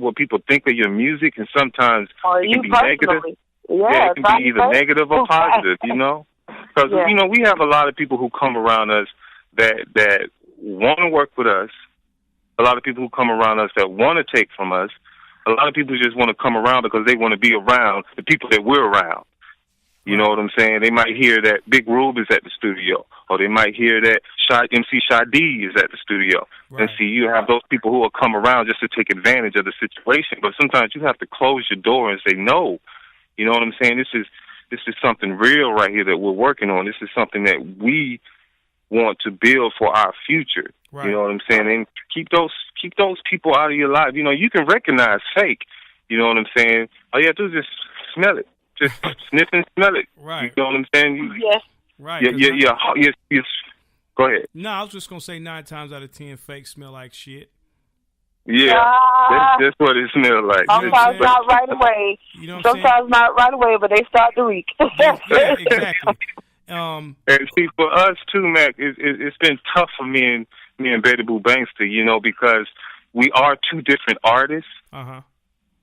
what people think of your music, and sometimes it can be negative. Yeah, it can be either negative or positive, you know. Because, you know, we have a lot of people who come around us that want to work with us, a lot of people who come around us that want to take from us, a lot of people just want to come around because they want to be around the people that we're around. You know what I'm saying? They might hear that Big Rube is at the studio, or they might hear that MC Shadi is at the studio. Right. And see, you have those people who will come around just to take advantage of the situation. But sometimes you have to close your door and say no. You know what I'm saying? This is something real right here that we're working on. This is something that we want to build for our future. Right. You know what I'm saying? And keep those people out of your life. You know, you can recognize fake. You know what I'm saying? All you have to do is just smell it. Just sniff and smell it. Right. You know what I'm saying? Yes. Right. Yeah. Go ahead. No, I was just going to say 9 times out of 10 fake smell like shit. Yeah, that's what it smells like. Sometimes not right away. You know sometimes not right away, but they start to reek. Yeah, exactly. And see, for us too, Mac, it's been tough for me and Betty Boo Bankster, you know, because we are two different artists. Uh-huh.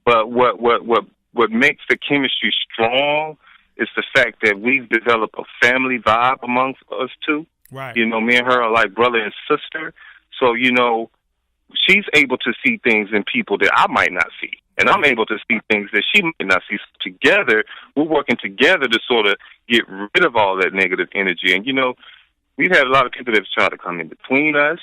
But what makes the chemistry strong is the fact that we've developed a family vibe amongst us two. Right. You know, me and her are like brother and sister. So, you know, she's able to see things in people that I might not see. And I'm able to see things that she might not see. Together, we're working together to sort of get rid of all that negative energy. And, you know, we've had a lot of people that have tried to come in between us.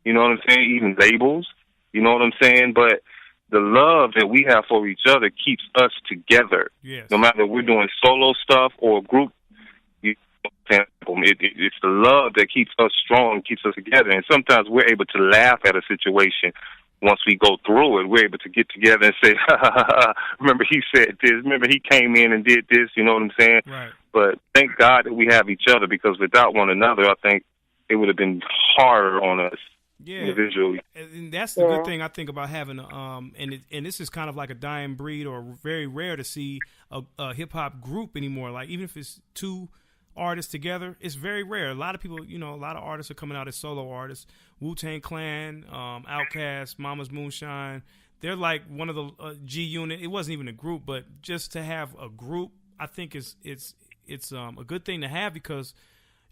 You know what I'm saying? Even labels. You know what I'm saying? But the love that we have for each other keeps us together. Yes. No matter if we're doing solo stuff or group. It's the love that keeps us strong, keeps us together. And sometimes we're able to laugh at a situation once we go through it. We're able to get together and say, ha, ha, ha, ha, remember he said this, remember he came in and did this, you know what I'm saying? Right. But thank God that we have each other, because without one another, I think it would have been harder on us. Yeah, individually. And that's the good thing I think about having and this is kind of like a dying breed, or very rare to see a hip hop group anymore. Like, even if it's 2 artists together, it's very rare. A lot of people, you know, a lot of artists are coming out as solo artists. Wu-Tang Clan, Outkast, Mama's Moonshine, they're like one of the G Unit. It wasn't even a group, but just to have a group, I think it's a good thing to have, because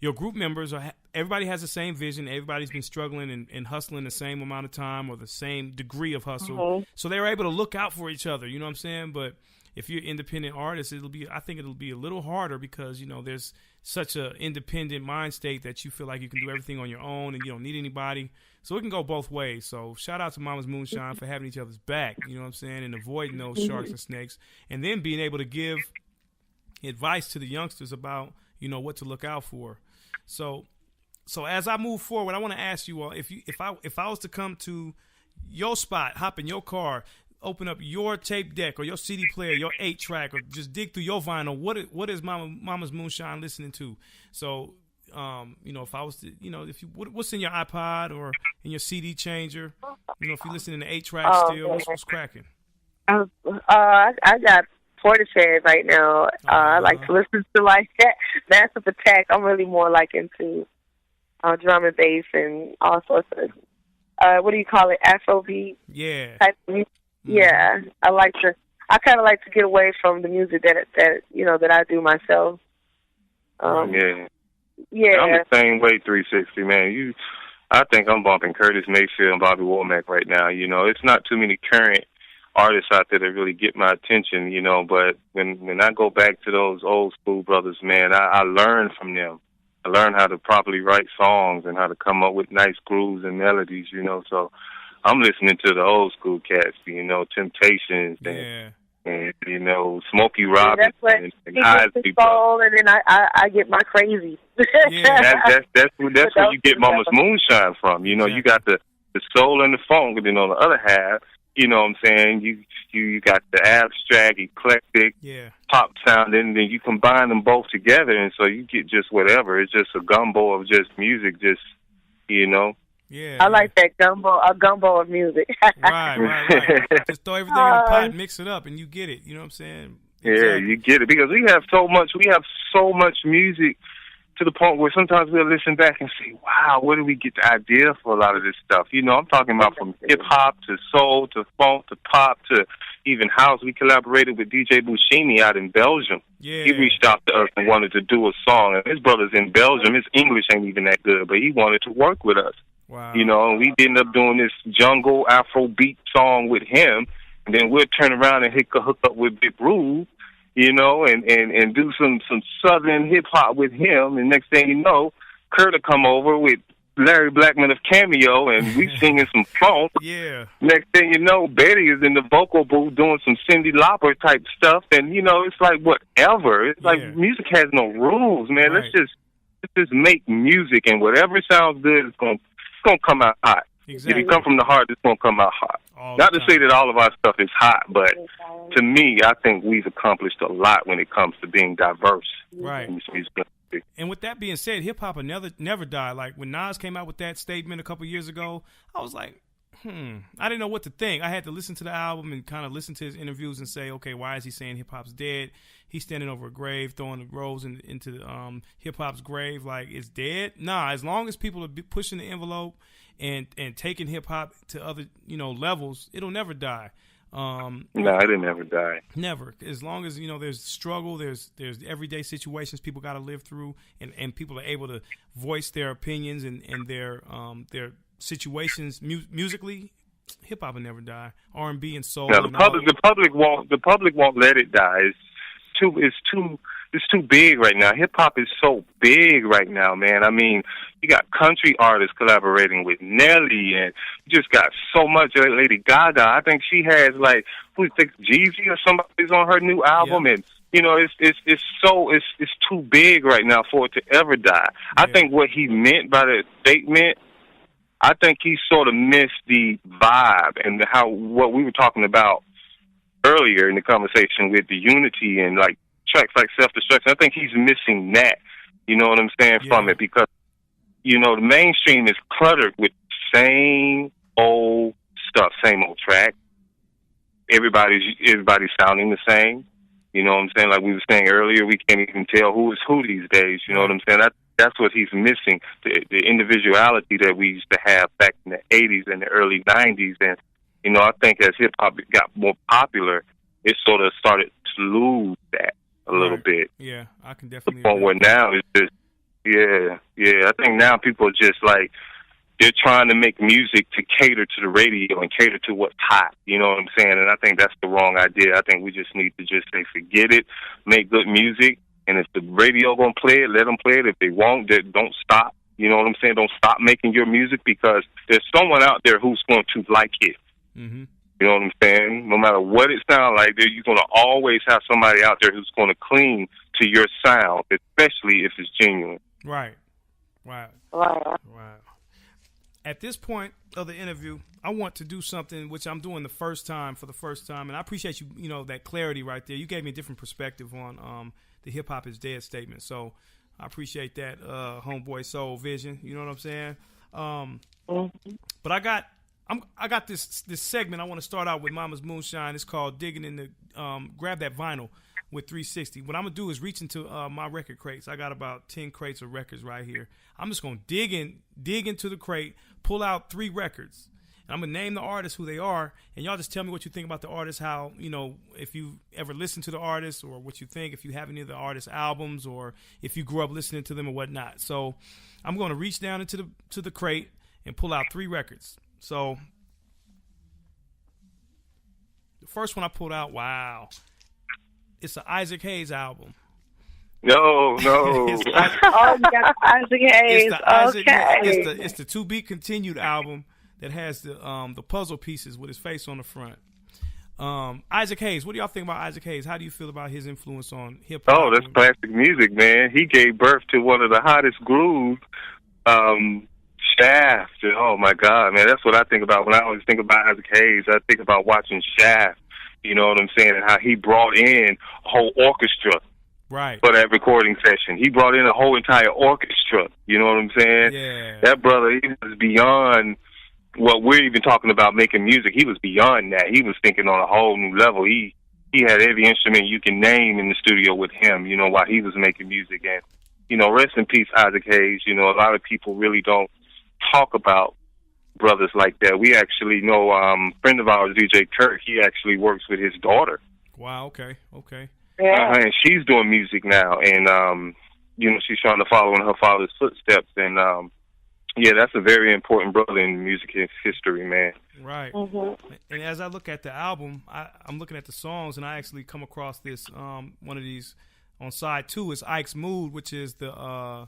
your group members everybody has the same vision. Everybody's been struggling and hustling the same amount of time, or the same degree of hustle. Mm-hmm. So they're able to look out for each other. You know what I'm saying? But if you're independent artists, I think it'll be a little harder, because, you know, there's such a independent mind state that you feel like you can do everything on your own and you don't need anybody. So it can go both ways. So shout out to Mama's Moonshine for having each other's back, you know what I'm saying, and avoiding those sharks and snakes, and then being able to give advice to the youngsters about, you know, what to look out for. So as I move forward, I want to ask you all, if I was to come to your spot, hop in your car, open up your tape deck or your CD player, your 8-track, or just dig through your vinyl, what is Mama's Moonshine listening to? So if I was to, if you, what's in your iPod or in your CD changer, if you're listening to 8-track still, what's cracking? I got Portishead right now. I like to listen to like that. Massive Attack. I'm really more like into drum and bass and all sorts of what do you call it? Afrobeat. Yeah. Type of music. Yeah. I kind of like to get away from the music that I do myself. Yeah. Yeah. I'm the same way, 360, man. I think I'm bumping Curtis Mayfield and Bobby Womack right now. It's not too many current artists out there that really get my attention, but when I go back to those old school brothers, man, I learn from them. I learn how to properly write songs and how to come up with nice grooves and melodies, so I'm listening to the old school cats, Temptations and Smokey Robinson and Isley Brothers. And then I get my crazy. Yeah, that's where you get Mama's Moonshine from. You got the soul and the funk, and then on the other half, you know what I'm saying, you got the abstract, eclectic pop sound, and then you combine them both together, and so you get just whatever. It's just a gumbo of just music, Yeah, I like that a gumbo of music. Right. Just throw everything in a pot and mix it up, and you get it. You know what I'm saying? Exactly. Yeah, you get it, because we have so much music to the point where sometimes we'll listen back and say, wow, where did we get the idea for a lot of this stuff? I'm talking about from hip-hop to soul to funk to pop to even house. We collaborated with DJ Buscemi out in Belgium. Yeah. He reached out to us and wanted to do a song. And his brother's in Belgium. His English ain't even that good, but he wanted to work with us. Wow. And we ended up doing this jungle Afrobeat song with him. And then we'll turn around and hook up with Big Groove, and do some southern hip hop with him. And next thing you know, Kurt will come over with Larry Blackman of Cameo, and we singing some funk. Yeah. Next thing you know, Betty is in the vocal booth doing some Cyndi Lauper type stuff, and it's like whatever. It's like music has no rules, man. Right. Let's just make music, and whatever sounds good, it's gonna come out hot. Exactly. If you come from the heart, it's gonna come out hot. Not to say that all of our stuff is hot, but to me, I think we've accomplished a lot when it comes to being diverse. Right. In this music industry. And with that being said, hip hop will never die. Like when Nas came out with that statement a couple years ago, I was like, I didn't know what to think. I had to listen to the album and kind of listen to his interviews and say, okay, why is he saying hip hop's dead? He's standing over a grave, throwing the rose into hip hop's grave, like it's dead. Nah, as long as people are pushing the envelope and taking hip hop to other levels, it'll never die. No, it'll never die. Never. As long as there's struggle, there's everyday situations people got to live through, and people are able to voice their opinions and their situations musically. Hip hop will never die. R&B and soul. Now, the public won't let it die. It's too big right now. Hip hop is so big right now, man. I mean, you got country artists collaborating with Nelly, and you just got so much. Lady Gaga, I think she has Jeezy or somebody's on her new album, and it's too big right now for it to ever die. Yeah. I think what he meant by that statement, I think he sort of missed the vibe and what we were talking about earlier in the conversation with the unity and like tracks like Self-Destruction. I think he's missing that, you know what I'm saying, from it, because, the mainstream is cluttered with same old stuff, same old track. Everybody's sounding the same, you know what I'm saying? Like we were saying earlier, we can't even tell who is who these days, you know what I'm saying? That's what he's missing, the individuality that we used to have back in the 80s and the early 90s. And, I think as hip-hop got more popular, it sort of started to lose that a little bit. Yeah, I can definitely. The point where now it's just, I think now people are just like, they're trying to make music to cater to the radio and cater to what's hot. You know what I'm saying? And I think that's the wrong idea. I think we just need to just say, forget it, make good music, and if the radio gonna play it, let them play it. If they won't, don't stop. You know what I'm saying? Don't stop making your music, because there's someone out there who's going to like it. Mm-hmm. You know what I'm saying? No matter what it sounds like, you're going to always have somebody out there who's going to cling to your sound, especially if it's genuine. Right. At this point of the interview, I want to do something which I'm doing for the first time, and I appreciate you, that clarity right there. You gave me a different perspective on the hip hop is dead statement. So I appreciate that, homeboy Soul Vision. You know what I'm saying? But I got this segment. I want to start out with Mama's Moonshine. It's called Digging in the Grab That Vinyl with 360. What I'm gonna do is reach into my record crates. I got about 10 crates of records right here. I'm just gonna dig into the crate, pull out 3 records. And I'm gonna name the artists who they are, and y'all just tell me what you think about the artist. How, you know, if you ever listened to the artist, or what you think, if you have any of the artist's albums, or if you grew up listening to them or whatnot. So I'm gonna reach down into the crate and pull out 3 records. So the first one I pulled out, wow, it's an Isaac Hayes album. No. You got Isaac Hayes. It's the To Be Continued album that has the puzzle pieces with his face on the front. Isaac Hayes, what do y'all think about Isaac Hayes? How do you feel about his influence on hip hop? Oh, that's classic music, man. He gave birth to one of the hottest grooves, Shaft. Oh my God, man, that's what I think about when I always think about Isaac Hayes. I think about watching Shaft. You know what I'm saying? And how he brought in a whole orchestra. Right. For that recording session. He brought in a whole entire orchestra. You know what I'm saying? Yeah. That brother, he was beyond what we're even talking about making music. He was beyond that. He was thinking on a whole new level. He had every instrument you can name in the studio with him, you know, while he was making music. And, you know, rest in peace, Isaac Hayes. You know, a lot of people really don't talk about brothers like that. We actually know friend of ours, DJ Kirk, he actually works with his daughter. Wow, okay. Yeah. And she's doing music now, and you know, she's trying to follow in her father's footsteps. And yeah, that's a very important brother in music history, man. Right. Mm-hmm. And as I look at the album, I'm looking at the songs, and I actually come across this one of these on side 2 is Ike's Mood, which is the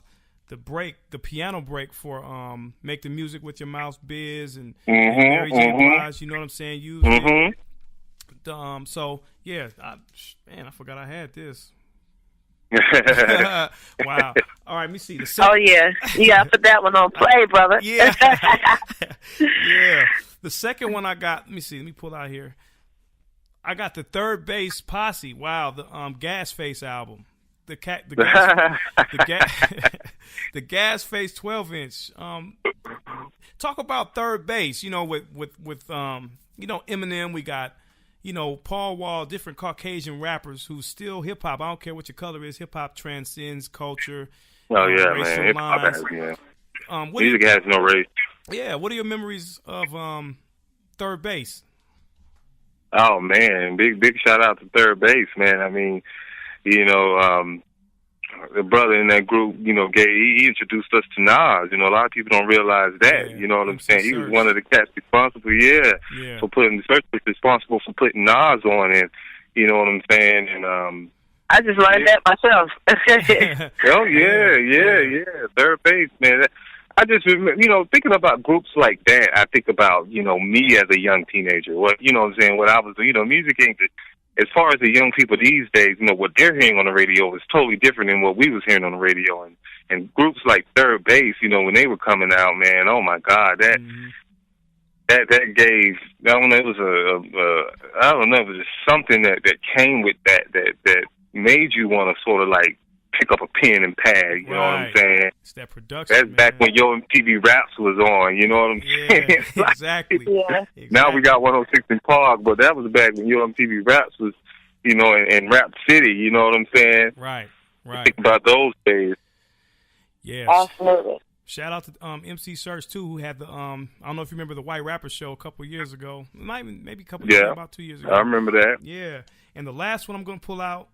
piano break for Make the Music with Your Mouth Biz and Mary J. Blige, you know what I'm saying? Used it. So yeah, I forgot I had this. Wow. All right, let me see. Oh yeah, you gotta put that one on play, brother. Yeah. Yeah. The second one I got. Let me see. Let me pull out here. I got the Third Base Posse. Wow, the Gas Face album. The Gas Face 12-inch. Talk about Third Base. You know, with you know, Eminem. We got, you know, Paul Wall, different Caucasian rappers who still hip hop. I don't care what your color is. Hip hop transcends culture. Oh yeah, man. Hip hop has, yeah. Music has no race. Yeah. What are your memories of Third Base? Oh man, big shout out to Third Base, man. I mean, you know, the brother in that group, you know, he introduced us to Nas. You know, a lot of people don't realize that. Yeah, you know what I'm saying? He was one of the cats responsible, for responsible for putting Nas on, and you know what I'm saying? And I just learned that myself. Oh yeah. Third Base, man. I just remember, you know, thinking about groups like that, I think about, you know, me as a young teenager. What, you know what I'm saying? What I was, you know, music ain't, as far as the young people these days, you know, what they're hearing on the radio is totally different than what we was hearing on the radio. And groups like Third Base, you know, when they were coming out, man, oh my God, that gave, I don't know, it was I don't know, it was just something that came with that made you want to sort of like pick up a pen and pad, you know what I'm saying? It's that production. That's back when Yo MTV Raps was on, you know what I'm saying? Exactly. Yeah. Now we got 106 in Park, but that was back when Yo MTV Raps was, you know, in Rap City, you know what I'm saying? Right. Think about those days. Yeah. Absolutely. Shout out to MC Search too, who had the I don't know if you remember the White Rapper show a couple years ago. Maybe a couple years ago, about 2 years ago. I remember that. Yeah. And the last one I'm gonna pull out,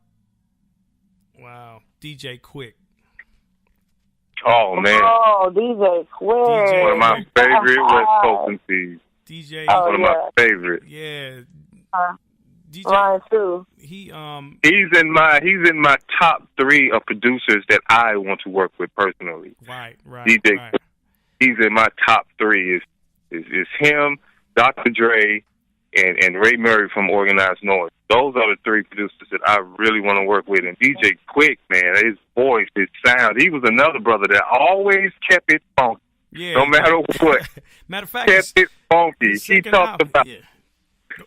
wow, DJ Quick. Oh man. Oh, DJ Quick. One of my favorite West Coast MCs. DJ. One of my favorites. Yeah. DJ. Mine too. He's in my top 3 of producers that I want to work with personally. Right. DJ. Right. He's in my top 3. Is him, Dr. Dre, and Ray Murray from Organized Noise. Those are the 3 producers that I really want to work with. And DJ Quick, man, his voice, his sound. He was another brother that always kept it funky. Yeah. No matter what. Matter of fact, kept it funky. He talked about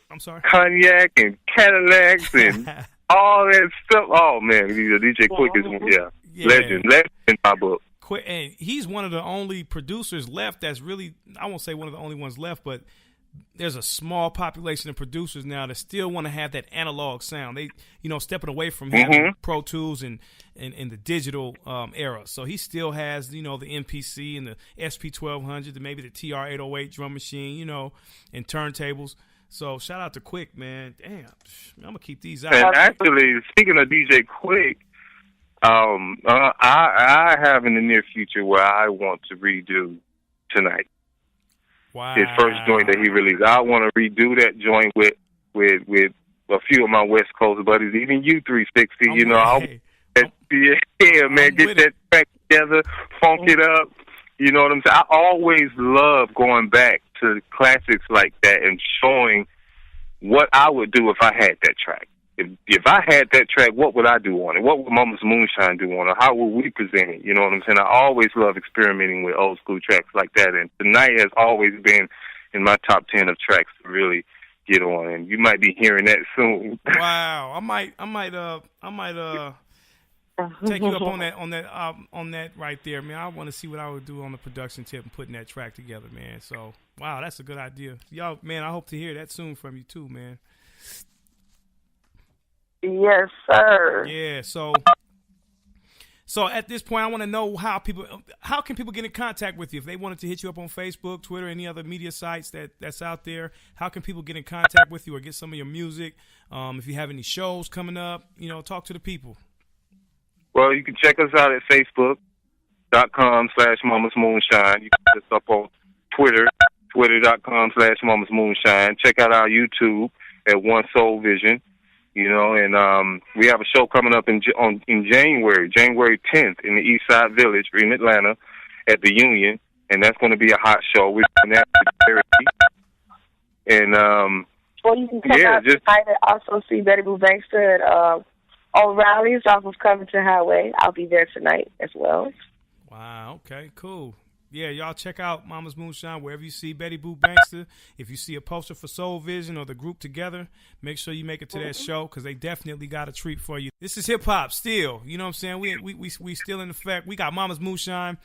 I'm sorry. Cognac and Cadillacs and all that stuff. Oh man, DJ Quick is Legend in my book. And he's one of the only producers left that's really, I won't say one of the only ones left, but there's a small population of producers now that still want to have that analog sound. They, stepping away from having Pro Tools and the digital era. So he still has, the MPC and the SP1200, and maybe the TR-808 drum machine, and turntables. So shout out to Quick, man. Damn, I'm gonna keep these out. And actually, speaking of DJ Quick, I have in the near future where I want to redo Tonight. Wow. His first joint that he released. I want to redo that joint with a few of my West Coast buddies, even you 360. Get that track together, funk it up. You know what I'm saying? I always love going back to classics like that and showing what I would do if I had that track. If I had that track, what would I do on it? What would Mama's Moonshine do on it? How would we present it? You know what I'm saying? I always love experimenting with old school tracks like that, and Tonight has always been in my top 10 of tracks to really get on, and you might be hearing that soon. Wow, I might take you up on that right there, man. I want to see what I would do on the production tip and putting that track together, man. So, wow, that's a good idea, y'all, man. I hope to hear that soon from you too, man. Yes, sir. Yeah, so at this point, I want to know how can people get in contact with you if they wanted to hit you up on Facebook, Twitter, any other media sites that's out there. How can people get in contact with you or get some of your music? If you have any shows coming up, talk to the people. Well, you can check us out at Facebook.com/Mama's Moonshine. You can hit us up on Twitter, Twitter.com/Mama's Moonshine. Check out our YouTube at One Soul Vision. And we have a show coming up in January 10th in the East Side Village in Atlanta at the Union, and that's going to be a hot show. We're doing that and well, you can come out tonight and also see Betty Boo Bankster at O'Reilly's off of Covington Highway. I'll be there tonight as well. Wow. Okay. Cool. Yeah, y'all check out Mama's Moonshine wherever you see Betty Boo Bankster. If you see a poster for Soul Vision or the group together, make sure you make it to that show because they definitely got a treat for you. This is hip hop still. You know what I'm saying? We still in effect. We got Mama's Moonshine,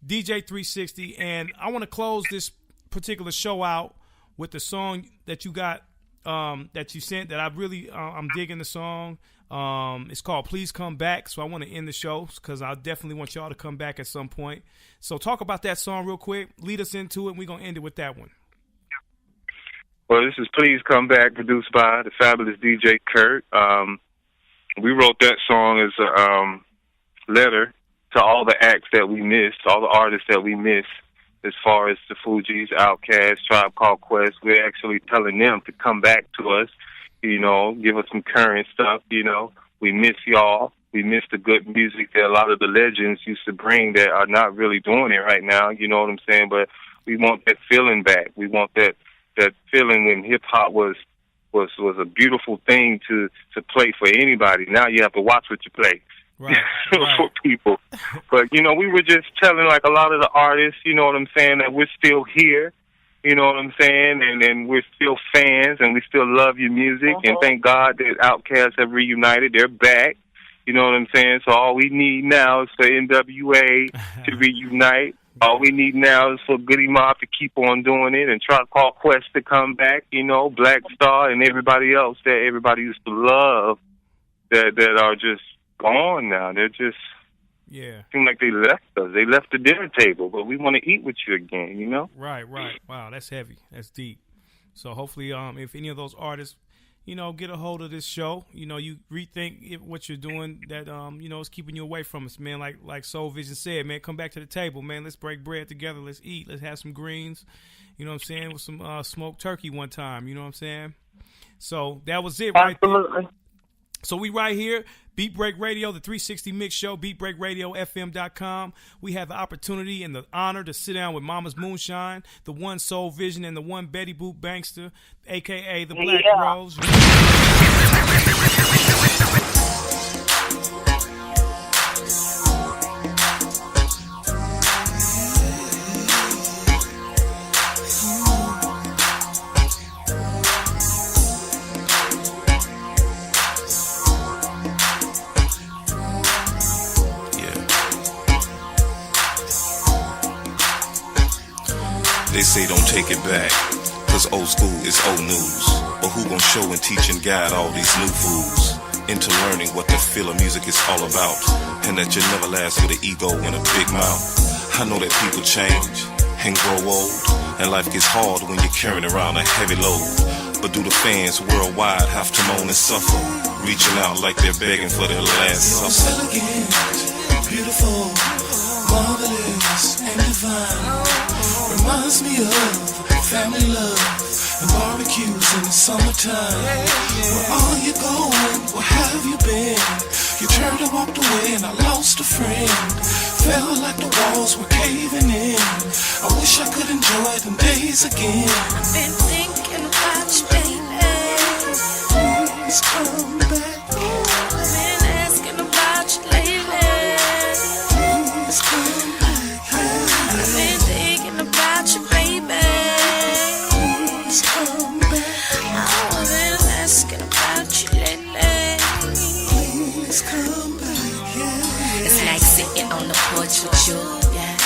DJ 360, and I want to close this particular show out with the song that you got that you sent that I really I'm digging the song. It's called Please Come Back, so I want to end the show because I definitely want y'all to come back at some point. So talk about that song real quick. Lead us into it, and we're going to end it with that one. Well, this is Please Come Back, produced by the fabulous DJ Kurt. We wrote that song as a letter to all the acts that we missed, all the artists that we missed, as far as the Fugees, Outkast, Tribe Called Quest. We're actually telling them to come back to us. Give us some current stuff, We miss y'all. We miss the good music that a lot of the legends used to bring that are not really doing it right now, you know what I'm saying? But we want that feeling back. We want that feeling when hip-hop was a beautiful thing to play for anybody. Now you have to watch what you play for people. But, we were just telling, like, a lot of the artists, you know what I'm saying, that we're still here. You know what I'm saying? And we're still fans, and we still love your music. And thank God that Outkast have reunited. They're back. You know what I'm saying? So all we need now is for NWA to reunite. All we need now is for Goody Mob to keep on doing it and Tribe Called Quest to come back, Black Star and everybody else that everybody used to love that are just gone now. They're just... Yeah. Seem like they left us. They left the dinner table, but we want to eat with you again, Right. Wow, that's heavy. That's deep. So hopefully, if any of those artists, get a hold of this show, you rethink what you're doing that, is keeping you away from us, man. Like Soul Vision said, man, come back to the table, man. Let's break bread together. Let's eat. Let's have some greens, you know what I'm saying, with some smoked turkey one time, you know what I'm saying? So that was it right there. Absolutely. So we right here, Beat Break Radio, the 360 Mix Show, BeatBreakRadioFM.com. We have the opportunity and the honor to sit down with Mama's Moonshine, the one Soul Vision, and the one Betty Boop Bankster, a.k.a. the Black Rose. They say don't take it back, cause old school is old news. But who gon' show and teach and guide all these new fools into learning what the feel of music is all about, and that you never last with an ego and a big mouth. I know that people change and grow old, and life gets hard when you're carrying around a heavy load. But do the fans worldwide have to moan and suffer, reaching out like they're begging for their last supper? Elegant, beautiful, marvelous, and divine. Reminds me of family love and barbecues in the summertime. Where are you going? Where have you been? You turned and walked away and I lost a friend. Felt like the walls were caving in. I wish I could enjoy them days again. I've been thinking about you, baby. Please come back. I've been asking about you lately. Please come back. I've been thinking about you, baby. Please come back. I've been asking about you lately. Please come back. Yeah. It's like sitting on the porch with you, yeah.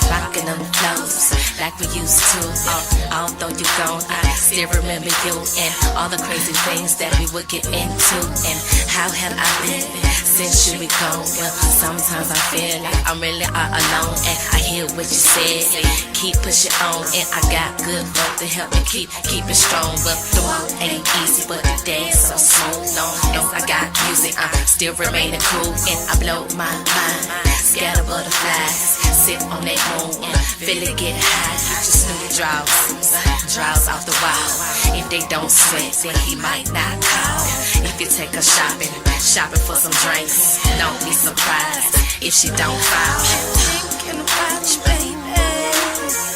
Rocking them flows like we used to. Although you're gone, I still remember you and all the crazy things that we would get into. And how have I been since you were gone? Well, sometimes I feel like I'm really all alone. And I hear what you said, keep pushing on. And I got good love to help me keep it strong. Well, the walk ain't easy, but the dance so smooth. Long as I got music, I'm still remaining cool. And I blow my mind, scatter butterflies, sit on that moon and feel it get high. You just knew the draws off the wall. If they don't sweat, then he might not call. If you take her shopping for some drinks, don't be surprised if she don't fall. Thinking about you, baby.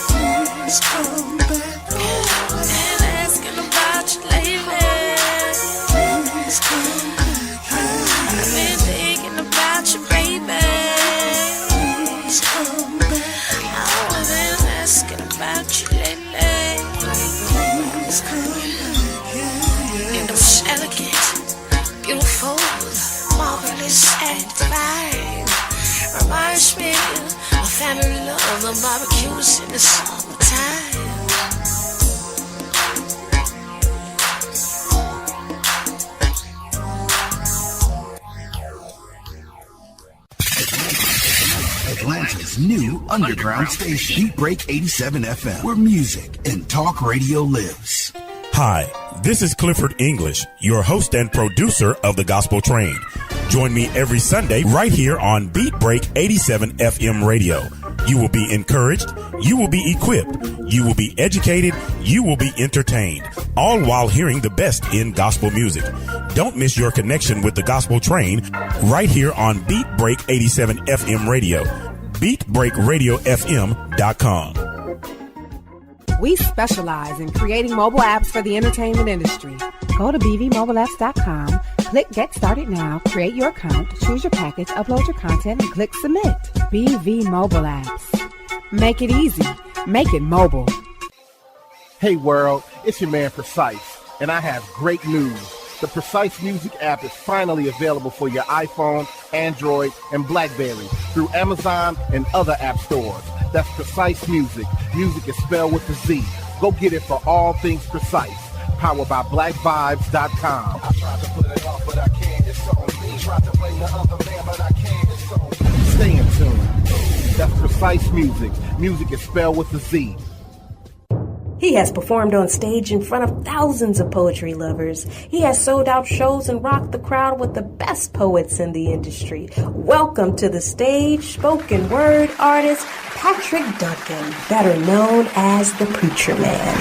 Please come back. And asking about you lately. Please come back. I've been thinking about you, baby. Please come back. I've been asking about you lately. Please come back. And I'm elegant, beautiful, marvelous, and divine. Reminds me of family love and barbecues in the summertime. Atlanta's new underground station, Beat Break 87 FM, where music and talk radio lives. Hi, this is Clifford English, your host and producer of The Gospel Train. Join me every Sunday right here on Beat Break 87 FM radio. You will be encouraged, you will be equipped, you will be educated, you will be entertained, all while hearing the best in gospel music. Don't miss your connection with The Gospel Train right here on Beat Break 87 FM radio. BeatBreakRadioFM.com. We specialize in creating mobile apps for the entertainment industry. Go to bvmobileapps.com, click Get Started Now, create your account, choose your package, upload your content, and click Submit. BV Mobile Apps. Make it easy. Make it mobile. Hey world, it's your man Precise, and I have great news. The Precise Music app is finally available for your iPhone, Android, and BlackBerry through Amazon and other app stores. That's Precise Music. Music is spelled with a Z. Go get it for all things Precise. Powered by BlackVibes.com. I tried to put it off, but I can't. It's on me. Tried to blame the other man, but I can't. It's on me. Stay in tune. That's Precise Music. Music is spelled with a Z. He has performed on stage in front of thousands of poetry lovers. He has sold out shows and rocked the crowd with the best poets in the industry. Welcome to the stage, spoken word artist, Patrick Duncan, better known as the Preacher Man.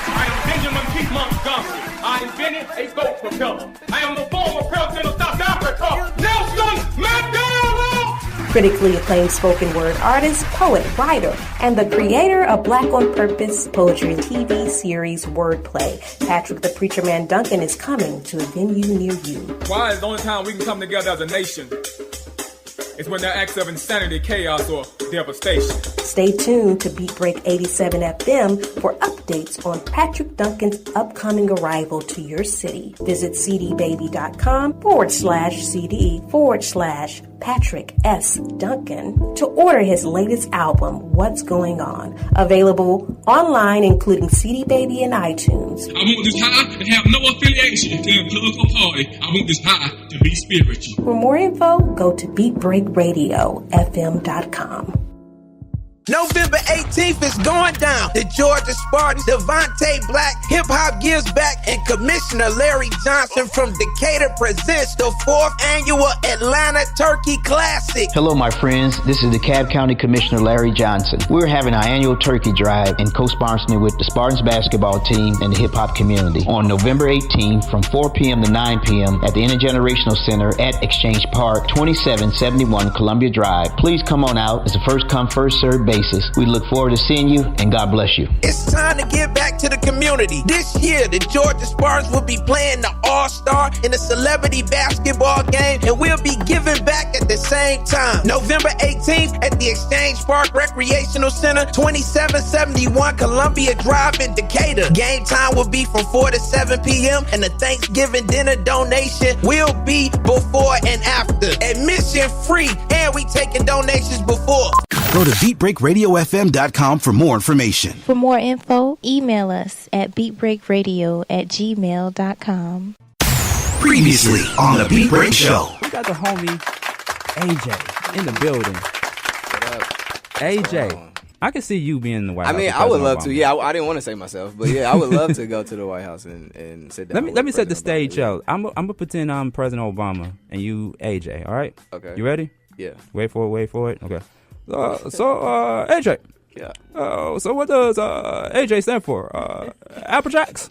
I am Benjamin P. Montgomery. I invented a goat propeller. I am the former president of South Africa, Nelson Mandela! Critically acclaimed spoken word artist, poet, writer, and the creator of Black on Purpose poetry TV series Wordplay. Patrick the Preacher Man Duncan is coming to a venue near you. Why is the only time we can come together as a nation is when there are acts of insanity, chaos, or devastation. Stay tuned to Beat Break 87 FM for updates on Patrick Duncan's upcoming arrival to your city. Visit cdbaby.com/CD/Patrick S. Duncan to order his latest album, What's Going On. Available online, including CD Baby and iTunes. I want this high to have no affiliation to a club or party. I want this high to be spiritual. For more info, go to BeatBreakRadioFM.com. November 18th is going down. The Georgia Spartans, Devontae Black, Hip Hop Gives Back, and Commissioner Larry Johnson from Decatur presents the 4th annual Atlanta Turkey Classic. Hello, my friends. This is the DeKalb County Commissioner Larry Johnson. We're having our annual turkey drive in co-sponsoring with the Spartans basketball team and the hip hop community on November 18th from 4 p.m. to 9 p.m. at the Intergenerational Center at Exchange Park, 2771 Columbia Drive. Please come on out. It's a first come, first served basis. We look forward to seeing you, and God bless you. It's time to give back to the community. This year, the Georgia Spartans will be playing the All-Star in a celebrity basketball game, and we'll be giving back at the same time. November 18th at the Exchange Park Recreational Center, 2771 Columbia Drive in Decatur. Game time will be from 4 to 7 p.m., and the Thanksgiving dinner donation will be before and after. Admission free, and we taking donations before. Go to BeatBreakRadioFM.com for more information. For more info, email us at beatbreakradio@gmail.com. Previously on the Beat Break Show. We got the homie AJ in the building. AJ, I can see you being in the White House. I mean, I would love to. Yeah, I didn't want to say myself, but yeah, I would love to go to the White House and sit down. Let me set the stage out. I'm gonna pretend I'm President Obama and you AJ. All right? Okay. You ready? Yeah. Wait for it. Okay. AJ. Yeah. So what does AJ stand for? Apple Jacks?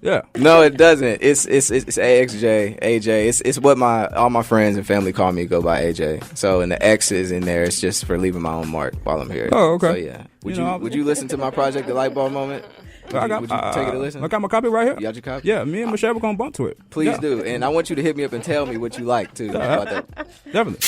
Yeah. No, it doesn't. It's AXJ, AJ. It's what all my friends and family call me. Go by AJ. So and the X is in there. It's just for leaving my own mark while I'm here. Oh, okay. So yeah. Would you listen to my project, The Light Bulb Moment? Would you take it a listen? I got my copy right here. You got your copy? Yeah, me and Michelle were going to bump to it. Please do. And I want you to hit me up and tell me what you like, too. About that. Definitely.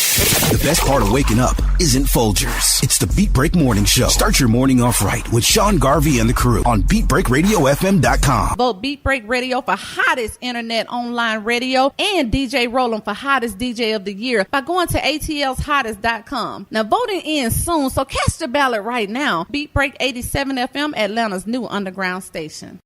The best part of waking up isn't Folgers. It's the Beat Break Morning Show. Start your morning off right with Sean Garvey and the crew on BeatBreakRadioFM.com. Vote Beat Break Radio for hottest internet online radio and DJ Roland for hottest DJ of the year by going to ATLshottest.com. Now, voting ends soon, so cast your ballot right now. Beat Break 87 FM, Atlanta's new underground station.